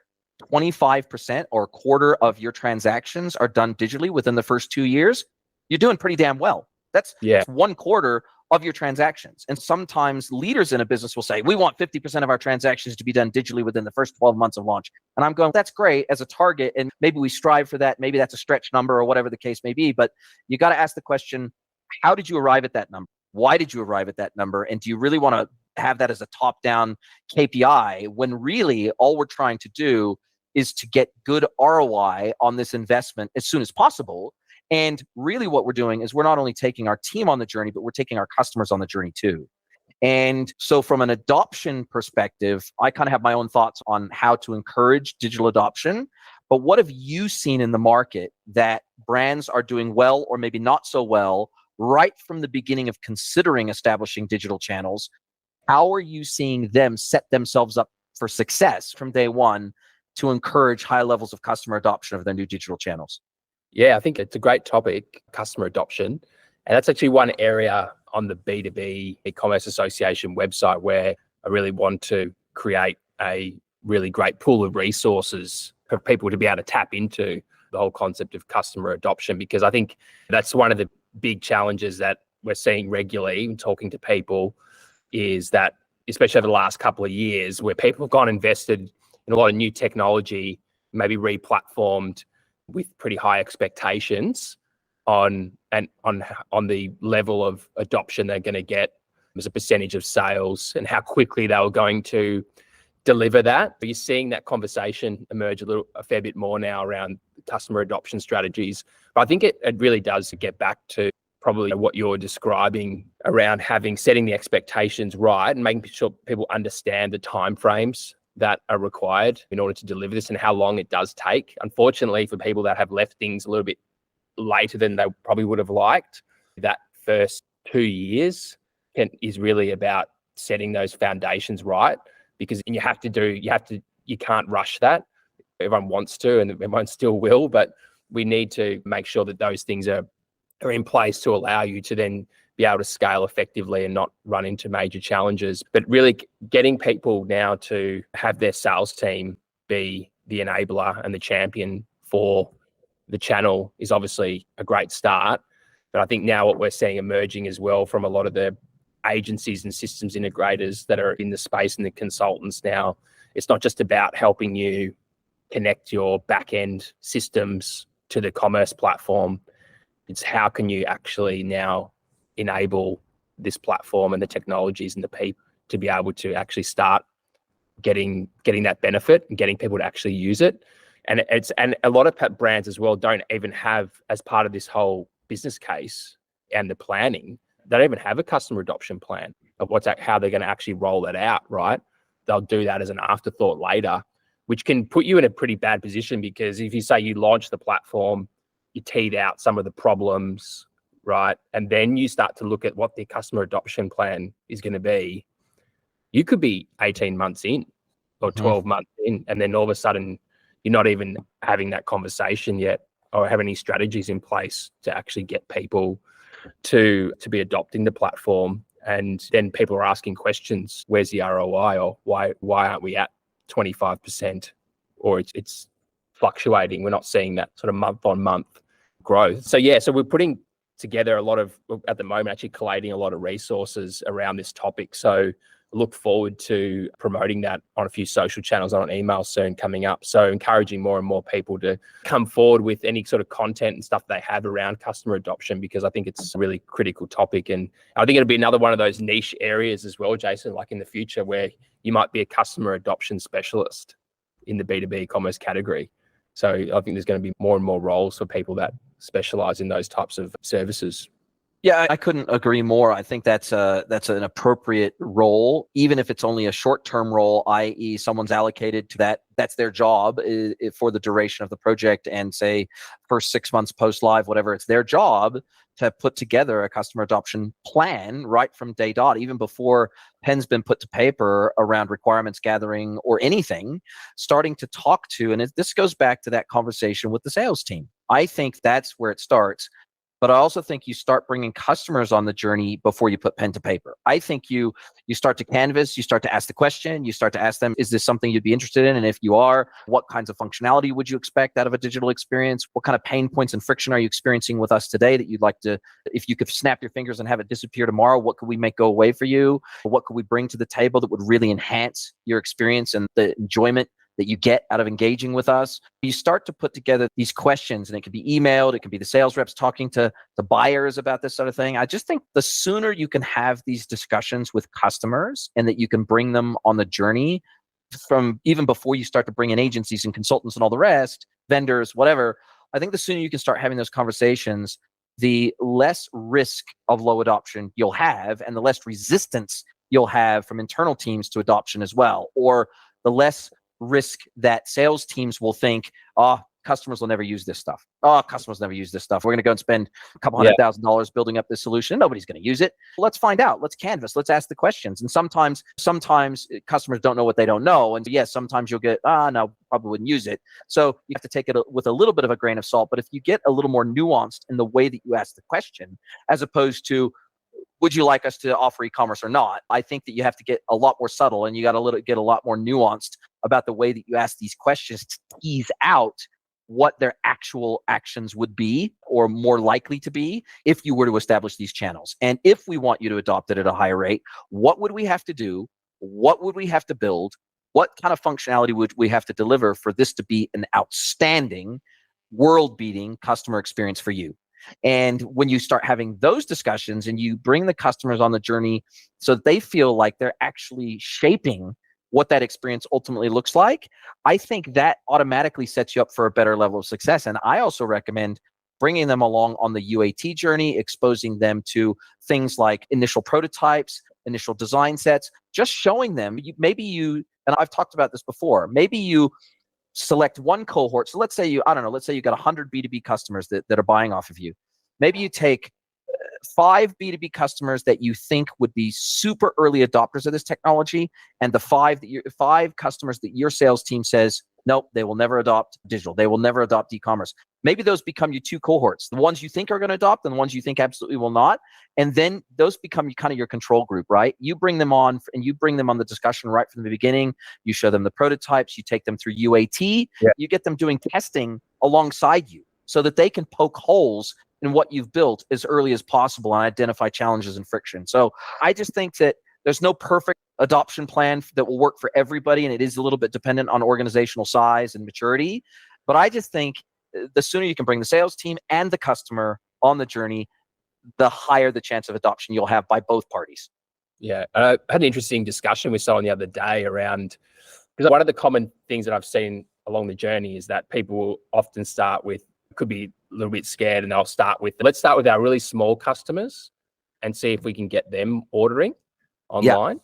25% or a quarter of your transactions are done digitally within the first 2 years, you're doing pretty damn well. That's 1/4 of your transactions. And sometimes leaders in a business will say, we want 50% of our transactions to be done digitally within the first 12 months of launch. And I'm going, that's great as a target. And maybe we strive for that. Maybe that's a stretch number or whatever the case may be. But you got to ask the question, how did you arrive at that number? Why did you arrive at that number? And do you really want to have that as a top-down KPI when really all we're trying to do is to get good ROI on this investment as soon as possible? And really what we're doing is we're not only taking our team on the journey, but we're taking our customers on the journey too. And so from an adoption perspective, I kind of have my own thoughts on how to encourage digital adoption. But what have you seen in the market that brands are doing well or maybe not so well right from the beginning of considering establishing digital channels? How are you seeing them set themselves up for success from day one to encourage high levels of customer adoption of their new digital channels? Yeah, I think it's a great topic, customer adoption. And that's actually one area on the B2B eCommerce Association website where I really want to create a really great pool of resources for people to be able to tap into the whole concept of customer adoption, because I think that's one of the big challenges that we're seeing regularly in talking to people, is that, especially over the last couple of years, where people have gone invested in a lot of new technology, maybe re-platformed with pretty high expectations on the level of adoption they're going to get as a percentage of sales and how quickly they were going to deliver that. But you're seeing that conversation emerge a fair bit more now around customer adoption strategies. But I think it really does get back to probably what you're describing around setting the expectations right and making sure people understand the timeframes that are required in order to deliver this and how long it does take. Unfortunately, for people that have left things a little bit later than they probably would have liked, that first 2 years is really about setting those foundations right, because you can't rush that. Everyone wants to, and everyone still will, but we need to make sure that those things are in place to allow you to then be able to scale effectively and not run into major challenges. But really getting people now to have their sales team be the enabler and the champion for the channel is obviously a great start. But I think now what we're seeing emerging as well from a lot of the agencies and systems integrators that are in the space and the consultants now, it's not just about helping you connect your back-end systems to the commerce platform. It's how can you actually now enable this platform and the technologies and the people to be able to actually start getting that benefit and getting people to actually use it. And a lot of brands as well don't even have, as part of this whole business case and the planning, they don't even have a customer adoption plan of how they're going to actually roll that out, right? They'll do that as an afterthought later, which can put you in a pretty bad position, because if you say you launch the platform, you teed out some of the problems, right? And then you start to look at what the customer adoption plan is going to be. You could be 18 months in or 12 months in, and then all of a sudden you're not even having that conversation yet, or have any strategies in place to actually get people to be adopting the platform. And then people are asking questions, where's the ROI, or why aren't we at 25%, or it's fluctuating. We're not seeing that sort of month on month growth. So we're putting together at the moment, actually collating a lot of resources around this topic. So look forward to promoting that on a few social channels, on an email soon coming up. So encouraging more and more people to come forward with any sort of content and stuff they have around customer adoption, because I think it's a really critical topic. And I think it'll be another one of those niche areas as well, Jason, like in the future, where you might be a customer adoption specialist in the B2B e-commerce category. So I think there's going to be more and more roles for people that specialize in those types of services. Yeah, I couldn't agree more. I think that's an appropriate role, even if it's only a short-term role, i.e. someone's allocated to that. That's their job for the duration of the project, and say first 6 months post-live, whatever, it's their job to put together a customer adoption plan right from day dot, even before pen's been put to paper around requirements gathering or anything, starting to talk to, and this goes back to that conversation with the sales team. I think that's where it starts. But I also think you start bringing customers on the journey before you put pen to paper. I think you start to canvas, you start to ask the question, you start to ask them, is this something you'd be interested in? And if you are, what kinds of functionality would you expect out of a digital experience? What kind of pain points and friction are you experiencing with us today that you'd like to, if you could snap your fingers and have it disappear tomorrow, what could we make go away for you? What could we bring to the table that would really enhance your experience and the enjoyment that you get out of engaging with us? You start to put together these questions, and it could be emailed, it could be the sales reps talking to the buyers about this sort of thing. I just think the sooner you can have these discussions with customers, and that you can bring them on the journey from even before you start to bring in agencies and consultants and all the rest, vendors, whatever, I think the sooner you can start having those conversations, the less risk of low adoption you'll have, and the less resistance you'll have from internal teams to adoption as well, or the less risk that sales teams will think, customers will never use this stuff. Customers never use this stuff. We're going to go and spend a couple $100,000 building up this solution. Nobody's going to use it. Let's find out. Let's canvas. Let's ask the questions. And sometimes customers don't know what they don't know. And yes, sometimes you'll get, no, probably wouldn't use it. So you have to take it with a little bit of a grain of salt. But if you get a little more nuanced in the way that you ask the question, as opposed to, would you like us to offer e-commerce or not? I think that you have to get a lot more subtle, and you got to get a lot more nuanced about the way that you ask these questions to tease out what their actual actions would be, or more likely to be, if you were to establish these channels. And if we want you to adopt it at a higher rate, what would we have to do? What would we have to build? What kind of functionality would we have to deliver for this to be an outstanding, world-beating customer experience for you? And when you start having those discussions, and you bring the customers on the journey so that they feel like they're actually shaping what that experience ultimately looks like, I think that automatically sets you up for a better level of success. And I also recommend bringing them along on the UAT journey, exposing them to things like initial prototypes, initial design sets, just showing them, and I've talked about this before, maybe you select one cohort. So let's say you got 100 B2B customers that are buying off of you. Maybe you take 5 B2B customers that you think would be super early adopters of this technology, and the 5 customers that your sales team says, nope, they will never adopt digital. They will never adopt e-commerce. Maybe those become your 2 cohorts, the ones you think are going to adopt and the ones you think absolutely will not. And then those become kind of your control group, right? You bring them on, and you bring them on the discussion right from the beginning. You show them the prototypes, you take them through UAT, you get them doing testing alongside you so that they can poke holes in what you've built as early as possible and identify challenges and friction. So I just think that there's no perfect adoption plan that will work for everybody, and it is a little bit dependent on organizational size and maturity. But I just think the sooner you can bring the sales team and the customer on the journey, the higher the chance of adoption you'll have by both parties. Yeah, I had an interesting discussion with someone the other day around, because one of the common things that I've seen along the journey is that people will often start with, could be a little bit scared, and they'll start with, let's start with our really small customers and see if we can get them ordering online.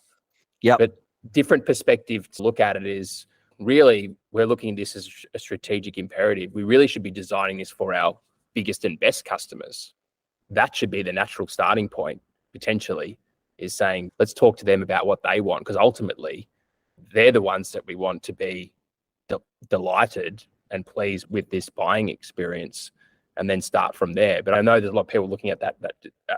Yeah. But different perspective to look at it is really we're looking at this as a strategic imperative. We really should be designing this for our biggest and best customers. That should be the natural starting point, potentially, is saying, let's talk to them about what they want, because ultimately they're the ones that we want to be delighted and pleased with this buying experience, and then start from there. But I know there's a lot of people looking at that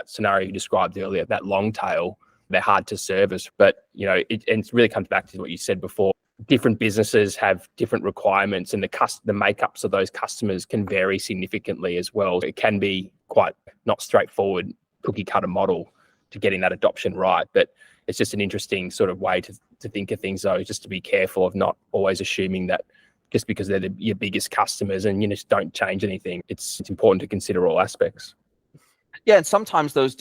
scenario you described earlier, that long tail. They're hard to service, but it really comes back to what you said before. Different businesses have different requirements, and the makeups of those customers can vary significantly as well. It can be quite not straightforward cookie cutter model to getting that adoption right, but it's just an interesting sort of way to think of things, though, just to be careful of not always assuming that just because they're your biggest customers and you just don't change anything. It's important to consider all aspects. Yeah, and sometimes those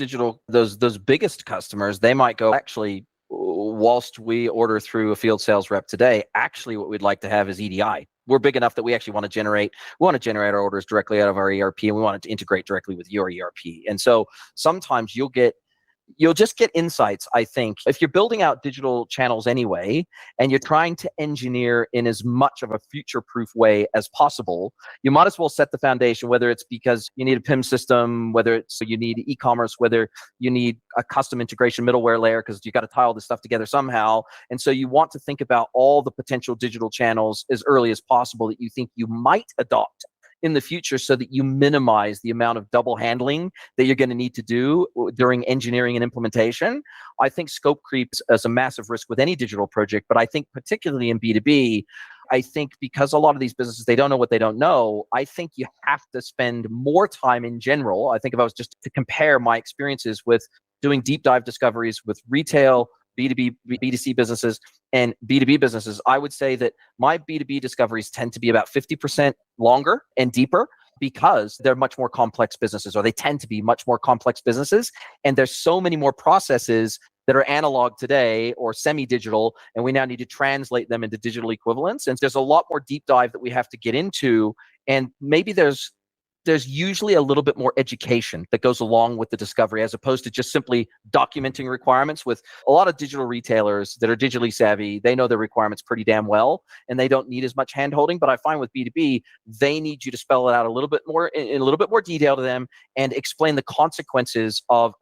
biggest customers, they might go, actually, whilst we order through a field sales rep today, actually what we'd like to have is EDI. We're big enough that we actually want to generate our orders directly out of our ERP, and we want it to integrate directly with your ERP. And so sometimes you'll just get insights, I think. If you're building out digital channels anyway, and you're trying to engineer in as much of a future-proof way as possible, you might as well set the foundation, whether it's because you need a PIM system, whether it's you need e-commerce, whether you need a custom integration middleware layer, because you got to tie all this stuff together somehow. And so you want to think about all the potential digital channels as early as possible that you think you might adopt in the future, so that you minimize the amount of double handling that you're going to need to do during engineering and implementation. I think scope creep is a massive risk with any digital project, but I think particularly in B2B, I think because a lot of these businesses, they don't know what they don't know, I think you have to spend more time in general. I think if I was just to compare my experiences with doing deep dive discoveries with retail, B2B, B2C businesses, and B2B businesses, I would say that my B2B discoveries tend to be about 50% longer and deeper, because they're much more complex businesses, or they tend to be much more complex businesses. And there's so many more processes that are analog today or semi-digital, and we now need to translate them into digital equivalents. And there's a lot more deep dive that we have to get into. And maybe there's usually a little bit more education that goes along with the discovery, as opposed to just simply documenting requirements. With a lot of digital retailers that are digitally savvy, they know their requirements pretty damn well, and they don't need as much hand-holding. But I find with B2B, they need you to spell it out a little bit more, in a little bit more detail to them, and explain the consequences of,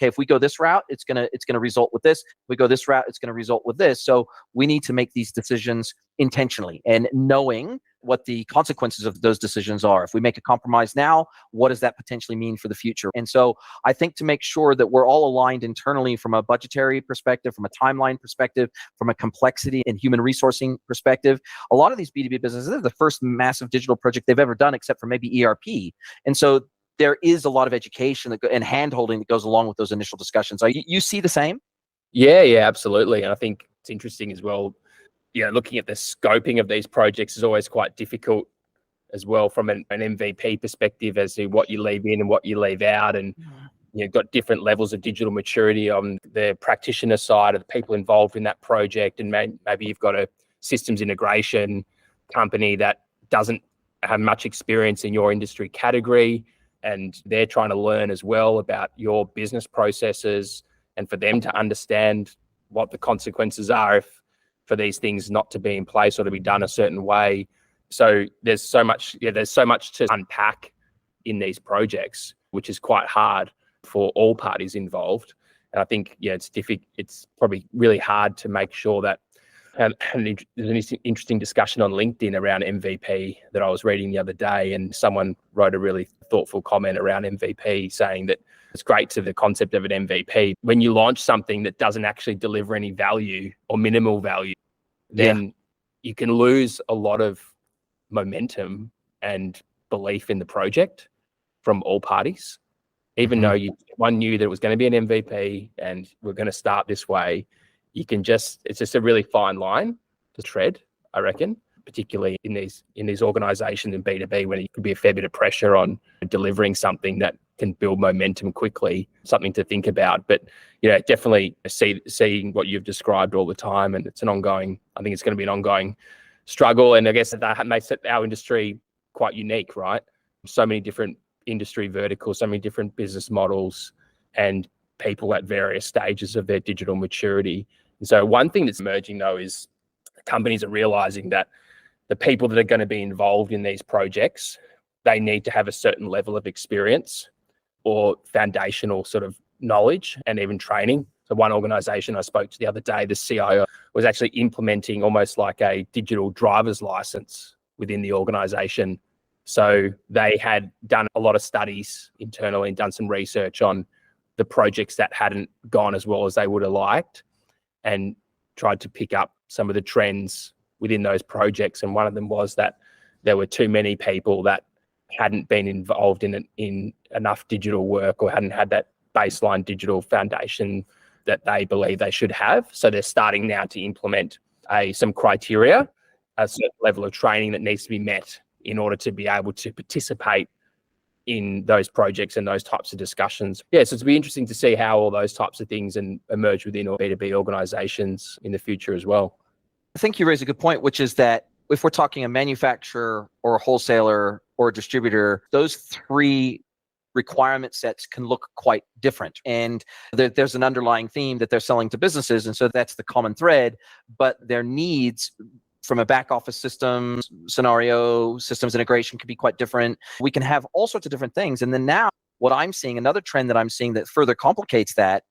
if we go this route, it's gonna result with this. If we go this route, it's gonna result with this. So we need to make these decisions intentionally, and knowing what the consequences of those decisions are. If we make a compromise now, what does that potentially mean for the future? And so I think to make sure that we're all aligned internally from a budgetary perspective, from a timeline perspective, from a complexity and human resourcing perspective, a lot of these B2B businesses, this is the first massive digital project they've ever done, except for maybe ERP. And so there is a lot of education and hand-holding that goes along with those initial discussions. You see the same? Yeah, absolutely. And I think it's interesting as well. Looking at the scoping of these projects is always quite difficult as well, from an MVP perspective, as to what you leave in and what you leave out. And you've got different levels of digital maturity on the practitioner side of the people involved in that project. And maybe you've got a systems integration company that doesn't have much experience in your industry category, and they're trying to learn as well about your business processes, and for them to understand what the consequences are for these things not to be in place or to be done a certain way. So there's so much to unpack in these projects, which is quite hard for all parties involved. And I think, it's probably really hard to make sure that. There's an interesting discussion on LinkedIn around MVP that I was reading the other day, and someone wrote a really thoughtful comment around MVP, saying that it's great to the concept of an MVP. When you launch something that doesn't actually deliver any value or minimal value, then you can lose a lot of momentum and belief in the project from all parties. Even though one knew that it was going to be an MVP and we're going to start this way, it's just a really fine line to tread, I reckon, particularly in these organizations in B2B, when it could be a fair bit of pressure on delivering something that can build momentum quickly. Something to think about. But definitely seeing what you've described all the time, and it's I think it's going to be an ongoing struggle. And I guess that makes our industry quite unique, right? So many different industry verticals, so many different business models, and people at various stages of their digital maturity. And so one thing that's emerging though is companies are realizing that the people that are going to be involved in these projects, they need to have a certain level of experience or foundational sort of knowledge and even training. So one organization I spoke to the other day, the CIO, was actually implementing almost like a digital driver's license within the organization. So they had done a lot of studies internally and done some research on the projects that hadn't gone as well as they would have liked, and tried to pick up some of the trends within those projects. And one of them was that there were too many people that hadn't been involved in enough digital work or hadn't had that baseline digital foundation that they believe they should have. So they're starting now to implement some criteria, a certain level of training that needs to be met in order to be able to participate in those projects and those types of discussions. Yeah, so it'll be interesting to see how all those types of things emerge within B2B organizations in the future as well. I think you raise a good point, which is that if we're talking a manufacturer or a wholesaler or a distributor, those three requirement sets can look quite different. And there's an underlying theme that they're selling to businesses. And so that's the common thread, but their needs from a back office system scenario, systems integration can be quite different. We can have all sorts of different things. And then now what I'm seeing, another trend that I'm seeing that further complicates that,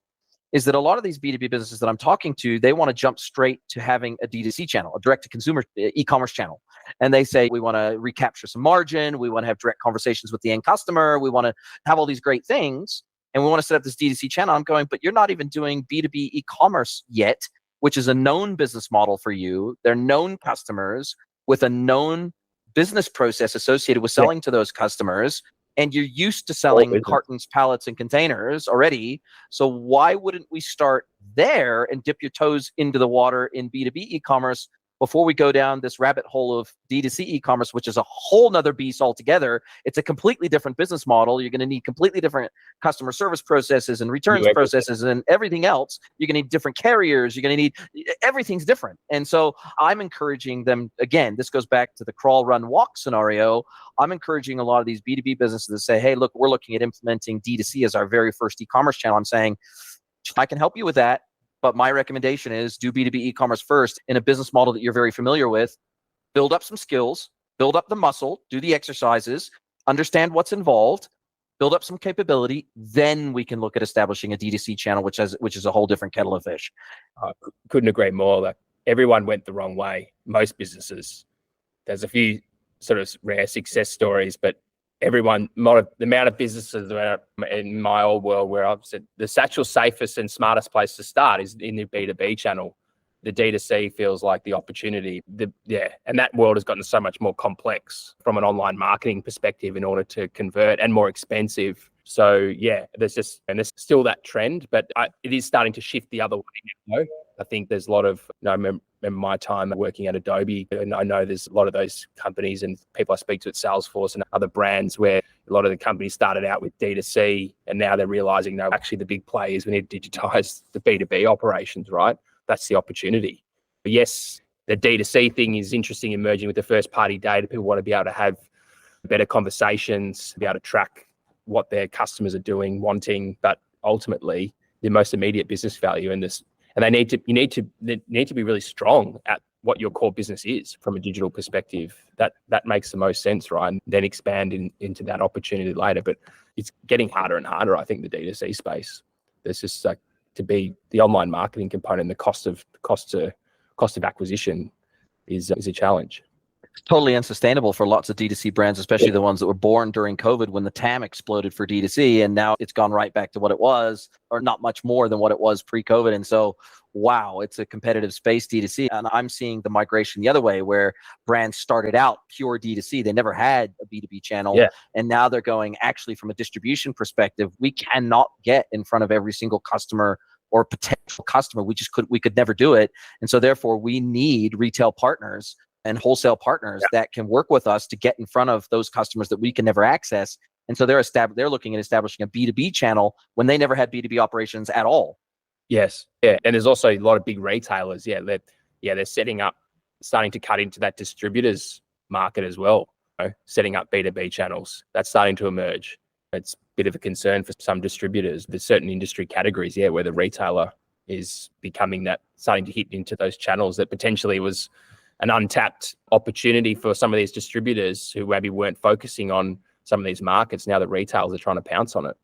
is that a lot of these B2B businesses that I'm talking to, they want to jump straight to having a D2C channel, a direct-to-consumer e-commerce channel. And they say, we want to recapture some margin. We want to have direct conversations with the end customer. We want to have all these great things. And we want to set up this D2C channel. I'm going, but you're not even doing B2B e-commerce yet, which is a known business model for you. They're known customers with a known business process associated with selling to those customers. And you're used to selling cartons, pallets, and containers already. So why wouldn't we start there and dip your toes into the water in B2B e-commerce before we go down this rabbit hole of D2C e-commerce, which is a whole nother beast altogether? It's a completely different business model. You're going to need completely different customer service processes and returns processes and everything else. You're going to need different carriers. You're going to need, everything's different. And so I'm encouraging them, again, this goes back to the crawl, run, walk scenario. I'm encouraging a lot of these B2B businesses to say, hey, look, we're looking at implementing D2C as our very first e-commerce channel. I'm saying, I can help you with that. But my recommendation is do B2B e-commerce first in a business model that you're very familiar with. Build up some skills, build up the muscle, do the exercises, understand what's involved, build up some capability. Then we can look at establishing a D2C channel, which is a whole different kettle of fish. I couldn't agree more. Like, everyone went the wrong way. Most businesses. There's a few sort of rare success stories, but everyone, the amount of businesses in my old world where I've said the actual safest and smartest place to start is in the B2B channel. The D2C feels like the opportunity. And that world has gotten so much more complex from an online marketing perspective in order to convert, and more expensive. So yeah, there's still that trend, but it is starting to shift the other way now. I think there's a lot of, I remember my time working at Adobe, and I know there's a lot of those companies and people I speak to at Salesforce and other brands where a lot of the companies started out with D2C, and now they're realizing, no, actually the big play is we need to digitize the B2B operations, right? That's the opportunity. But yes, the D2C thing is interesting, emerging with the first party data. People want to be able to have better conversations, be able to track what their customers are doing, wanting, but ultimately the most immediate business value in this. And they need to be really strong at what your core business is from a digital perspective. That makes the most sense, right? And then expand into that opportunity later. But it's getting harder and harder, I think, the D2C space. There's just like to be the online marketing component, the cost of acquisition is a challenge. Totally unsustainable for lots of D2C brands, especially the ones that were born during COVID when the TAM exploded for D2C, and now it's gone right back to what it was, or not much more than what it was pre-COVID. And so, wow, it's a competitive space, D2C. And I'm seeing the migration the other way, where brands started out pure D2C. They never had a B2B channel. Yeah. And now they're going, actually, from a distribution perspective, we cannot get in front of every single customer or potential customer. We could never do it. And so therefore we need retail partners and wholesale partners that can work with us to get in front of those customers that we can never access. And so they're looking at establishing a B2B channel when they never had B2B operations at all. Yes. Yeah. And there's also a lot of big retailers. They're setting up, starting to cut into that distributors market as well. Setting up B2B channels. That's starting to emerge. It's bit of a concern for some distributors. There's certain industry categories, where the retailer is becoming that, starting to hit into those channels that potentially was an untapped opportunity for some of these distributors who maybe weren't focusing on some of these markets. Now that retailers are trying to pounce on it.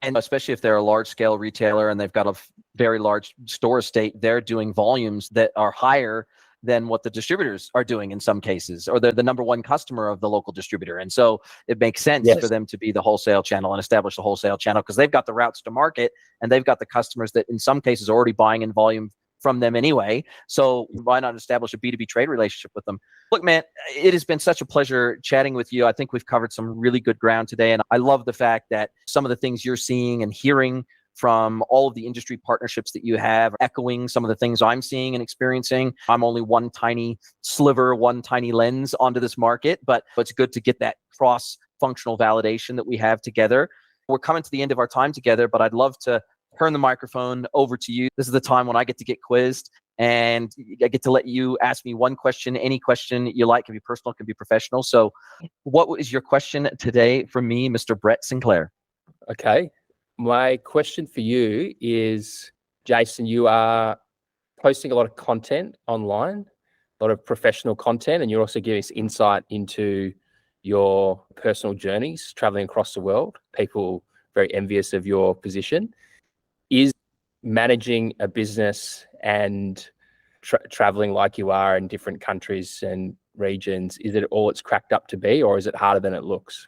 And especially if they're a large scale retailer and they've got a very large store estate, they're doing volumes that are higher than what the distributors are doing in some cases, or they're the number one customer of the local distributor. And so it makes sense for them to be the wholesale channel and establish the wholesale channel, because they've got the routes to market and they've got the customers that in some cases are already buying in volume from them anyway. So why not establish a B2B trade relationship with them? Look, man, it has been such a pleasure chatting with you. I think we've covered some really good ground today. And I love the fact that some of the things you're seeing and hearing from all of the industry partnerships that you have, echoing some of the things I'm seeing and experiencing. I'm only one tiny sliver, one tiny lens onto this market, but it's good to get that cross-functional validation that we have together. We're coming to the end of our time together, but I'd love to turn the microphone over to you. This is the time when I get to get quizzed, and I get to let you ask me one question, any question you like. Can be personal, can be professional. So what is your question today from me, Mr. Brett Sinclair? Okay. My question for you is, Jason, you are posting a lot of content online, a lot of professional content, and you're also giving us insight into your personal journeys traveling across the world. People very envious of your position. Is managing a business and traveling like you are in different countries and regions, is it all it's cracked up to be, or is it harder than it looks?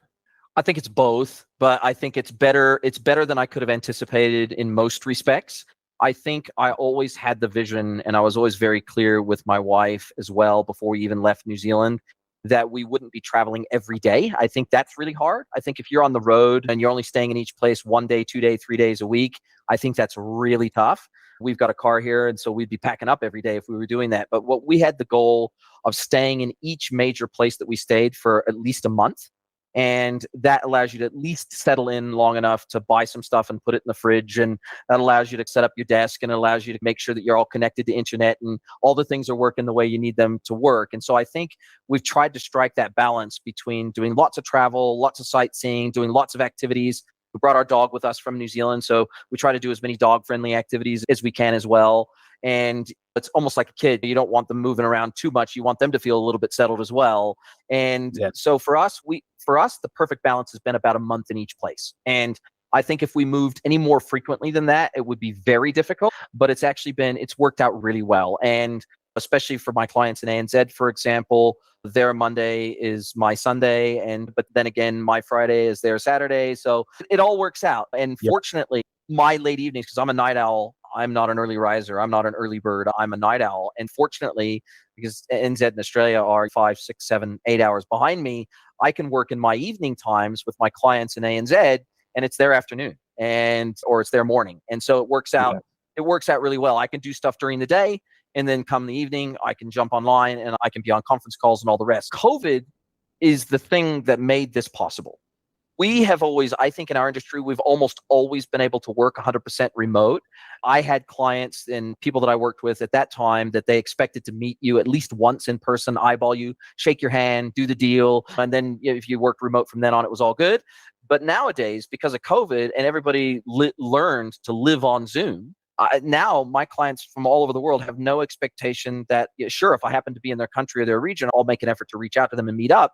I think it's both, but I think it's better. It's better than I could have anticipated in most respects. I think I always had the vision, and I was always very clear with my wife as well before we even left New Zealand, that we wouldn't be traveling every day. I think that's really hard. I think if you're on the road and you're only staying in each place 1 day, 2 day, 3 days a week, I think that's really tough. We've got a car here, and so we'd be packing up every day if we were doing that. But what we had the goal of staying in each major place that we stayed for at least a month. And that allows you to at least settle in long enough to buy some stuff and put it in the fridge. And that allows you to set up your desk, and it allows you to make sure that you're all connected to internet and all the things are working the way you need them to work. And so I think we've tried to strike that balance between doing lots of travel, lots of sightseeing, doing lots of activities. We brought our dog with us from New Zealand, so we try to do as many dog-friendly activities as we can as well. And it's almost like a kid. You don't want them moving around too much. You want them to feel a little bit settled as well. And so for us, the perfect balance has been about a month in each place. And I think if we moved any more frequently than that, it would be very difficult. But it's worked out really well. And especially for my clients in ANZ, for example, their Monday is my Sunday, but then again, my Friday is their Saturday. So it all works out. And fortunately, my late evenings, because I'm a night owl, I'm not an early riser, I'm not an early bird, I'm a night owl. And fortunately, because NZ and Australia are 5, 6, 7, 8 hours behind me, I can work in my evening times with my clients in ANZ, and it's their afternoon or it's their morning. And so it works out. It works out really well. I can do stuff during the day, and then come the evening, I can jump online and I can be on conference calls and all the rest. COVID is the thing that made this possible. We have always, I think in our industry, we've almost always been able to work 100% remote. I had clients and people that I worked with at that time that they expected to meet you at least once in person, eyeball you, shake your hand, do the deal. And then if you worked remote from then on, it was all good. But nowadays, because of COVID and everybody learned to live on Zoom, now my clients from all over the world have no expectation that, sure, if I happen to be in their country or their region, I'll make an effort to reach out to them and meet up.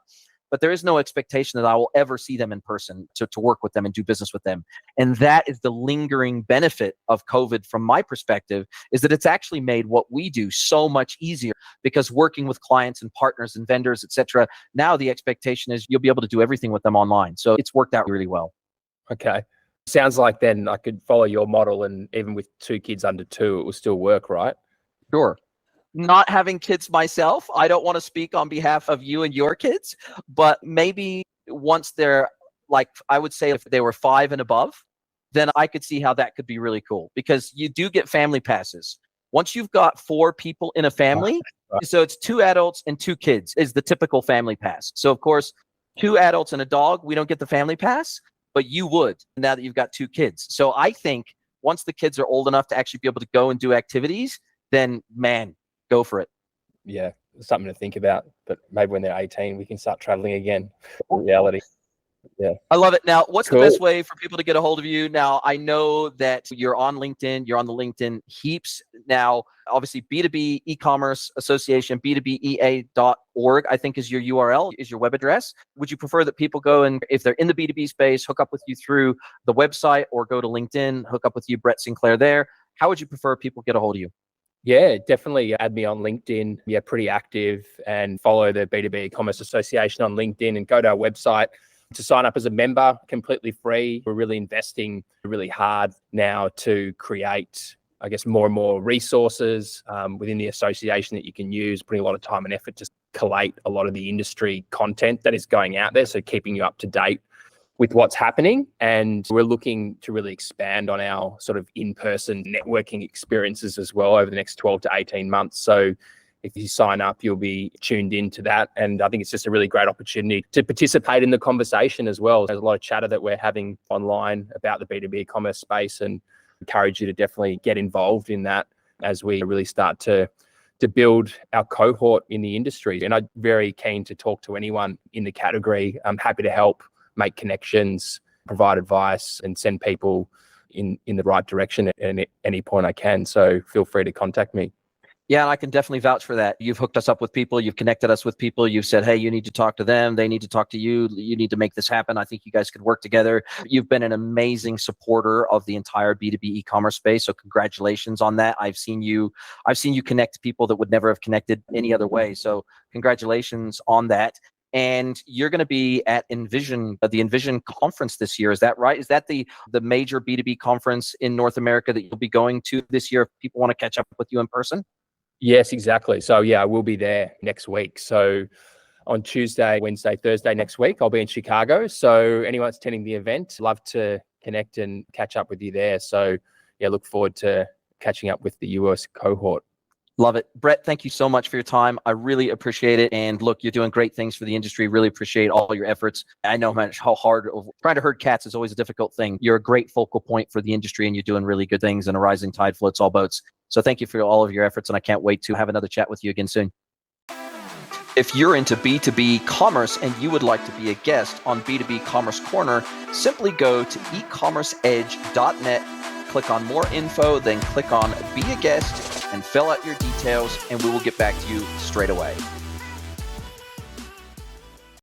But there is no expectation that I will ever see them in person to work with them and do business with them. And that is the lingering benefit of COVID from my perspective, is that it's actually made what we do so much easier, because working with clients and partners and vendors, et cetera, now the expectation is you'll be able to do everything with them online. So it's worked out really well. Okay. Sounds like then I could follow your model, and even with 2 kids under 2, it will still work, right? Sure. Not having kids myself, I don't want to speak on behalf of you and your kids, but maybe once they're like, I would say if they were 5 and above, then I could see how that could be really cool, because you do get family passes. Once you've got 4 people in a family, so it's 2 adults and 2 kids is the typical family pass. So of course, 2 adults and a dog, we don't get the family pass, but you would now that you've got 2 kids. So I think once the kids are old enough to actually be able to go and do activities, then man, go for it. Yeah, something to think about. But maybe when they're 18, we can start traveling again. Reality. Yeah. I love it. Now, what's the Cool. best way for people to get a hold of you? Now, I know that you're on LinkedIn. You're on the LinkedIn heaps. Now, obviously, B2B eCommerce Association, B2BEA.org, I think is your URL, is your web address. Would you prefer that people go and, if they're in the B2B space, hook up with you through the website, or go to LinkedIn, hook up with you, Brett Sinclair there? How would you prefer people get a hold of you? Yeah, definitely add me on LinkedIn. Yeah, pretty active, and follow the B2B e-commerce association on LinkedIn, and go to our website to sign up as a member, completely free. We're really investing really hard now to create, I guess, more and more resources within the association that you can use, putting a lot of time and effort to collate a lot of the industry content that is going out there. So keeping you up to date with what's happening. And we're looking to really expand on our sort of in-person networking experiences as well over the next 12 to 18 months. So if you sign up, you'll be tuned into that. And I think it's just a really great opportunity to participate in the conversation as well. There's a lot of chatter that we're having online about the B2B e-commerce space, and encourage you to definitely get involved in that as we really start to build our cohort in the industry. And I'm very keen to talk to anyone in the category. I'm happy to help make connections, provide advice, and send people in the right direction at any point I can. So feel free to contact me. Yeah, and I can definitely vouch for that. You've hooked us up with people. You've connected us with people. You've said, hey, you need to talk to them. They need to talk to you. You need to make this happen. I think you guys could work together. You've been an amazing supporter of the entire B2B e-commerce space. So congratulations on that. I've seen you connect people that would never have connected any other way. So congratulations on that. And you're going to be at Envision, the Envision conference this year. Is that right? Is that the major B2B conference in North America that you'll be going to this year if people want to catch up with you in person? Yes, exactly. So yeah, I will be there next week. So on Tuesday, Wednesday, Thursday next week, I'll be in Chicago. So anyone that's attending the event, love to connect and catch up with you there. So yeah, look forward to catching up with the US cohort. Love it. Brett, thank you so much for your time. I really appreciate it. And look, you're doing great things for the industry. Really appreciate all your efforts. I know how hard trying to herd cats is always a difficult thing. You're a great focal point for the industry, and you're doing really good things, and a rising tide floats all boats. So thank you for all of your efforts, and I can't wait to have another chat with you again soon. If you're into B2B commerce and you would like to be a guest on B2B Commerce Corner, simply go to ecommerceedge.net, click on more info, then click on be a guest and fill out your details, and we will get back to you straight away.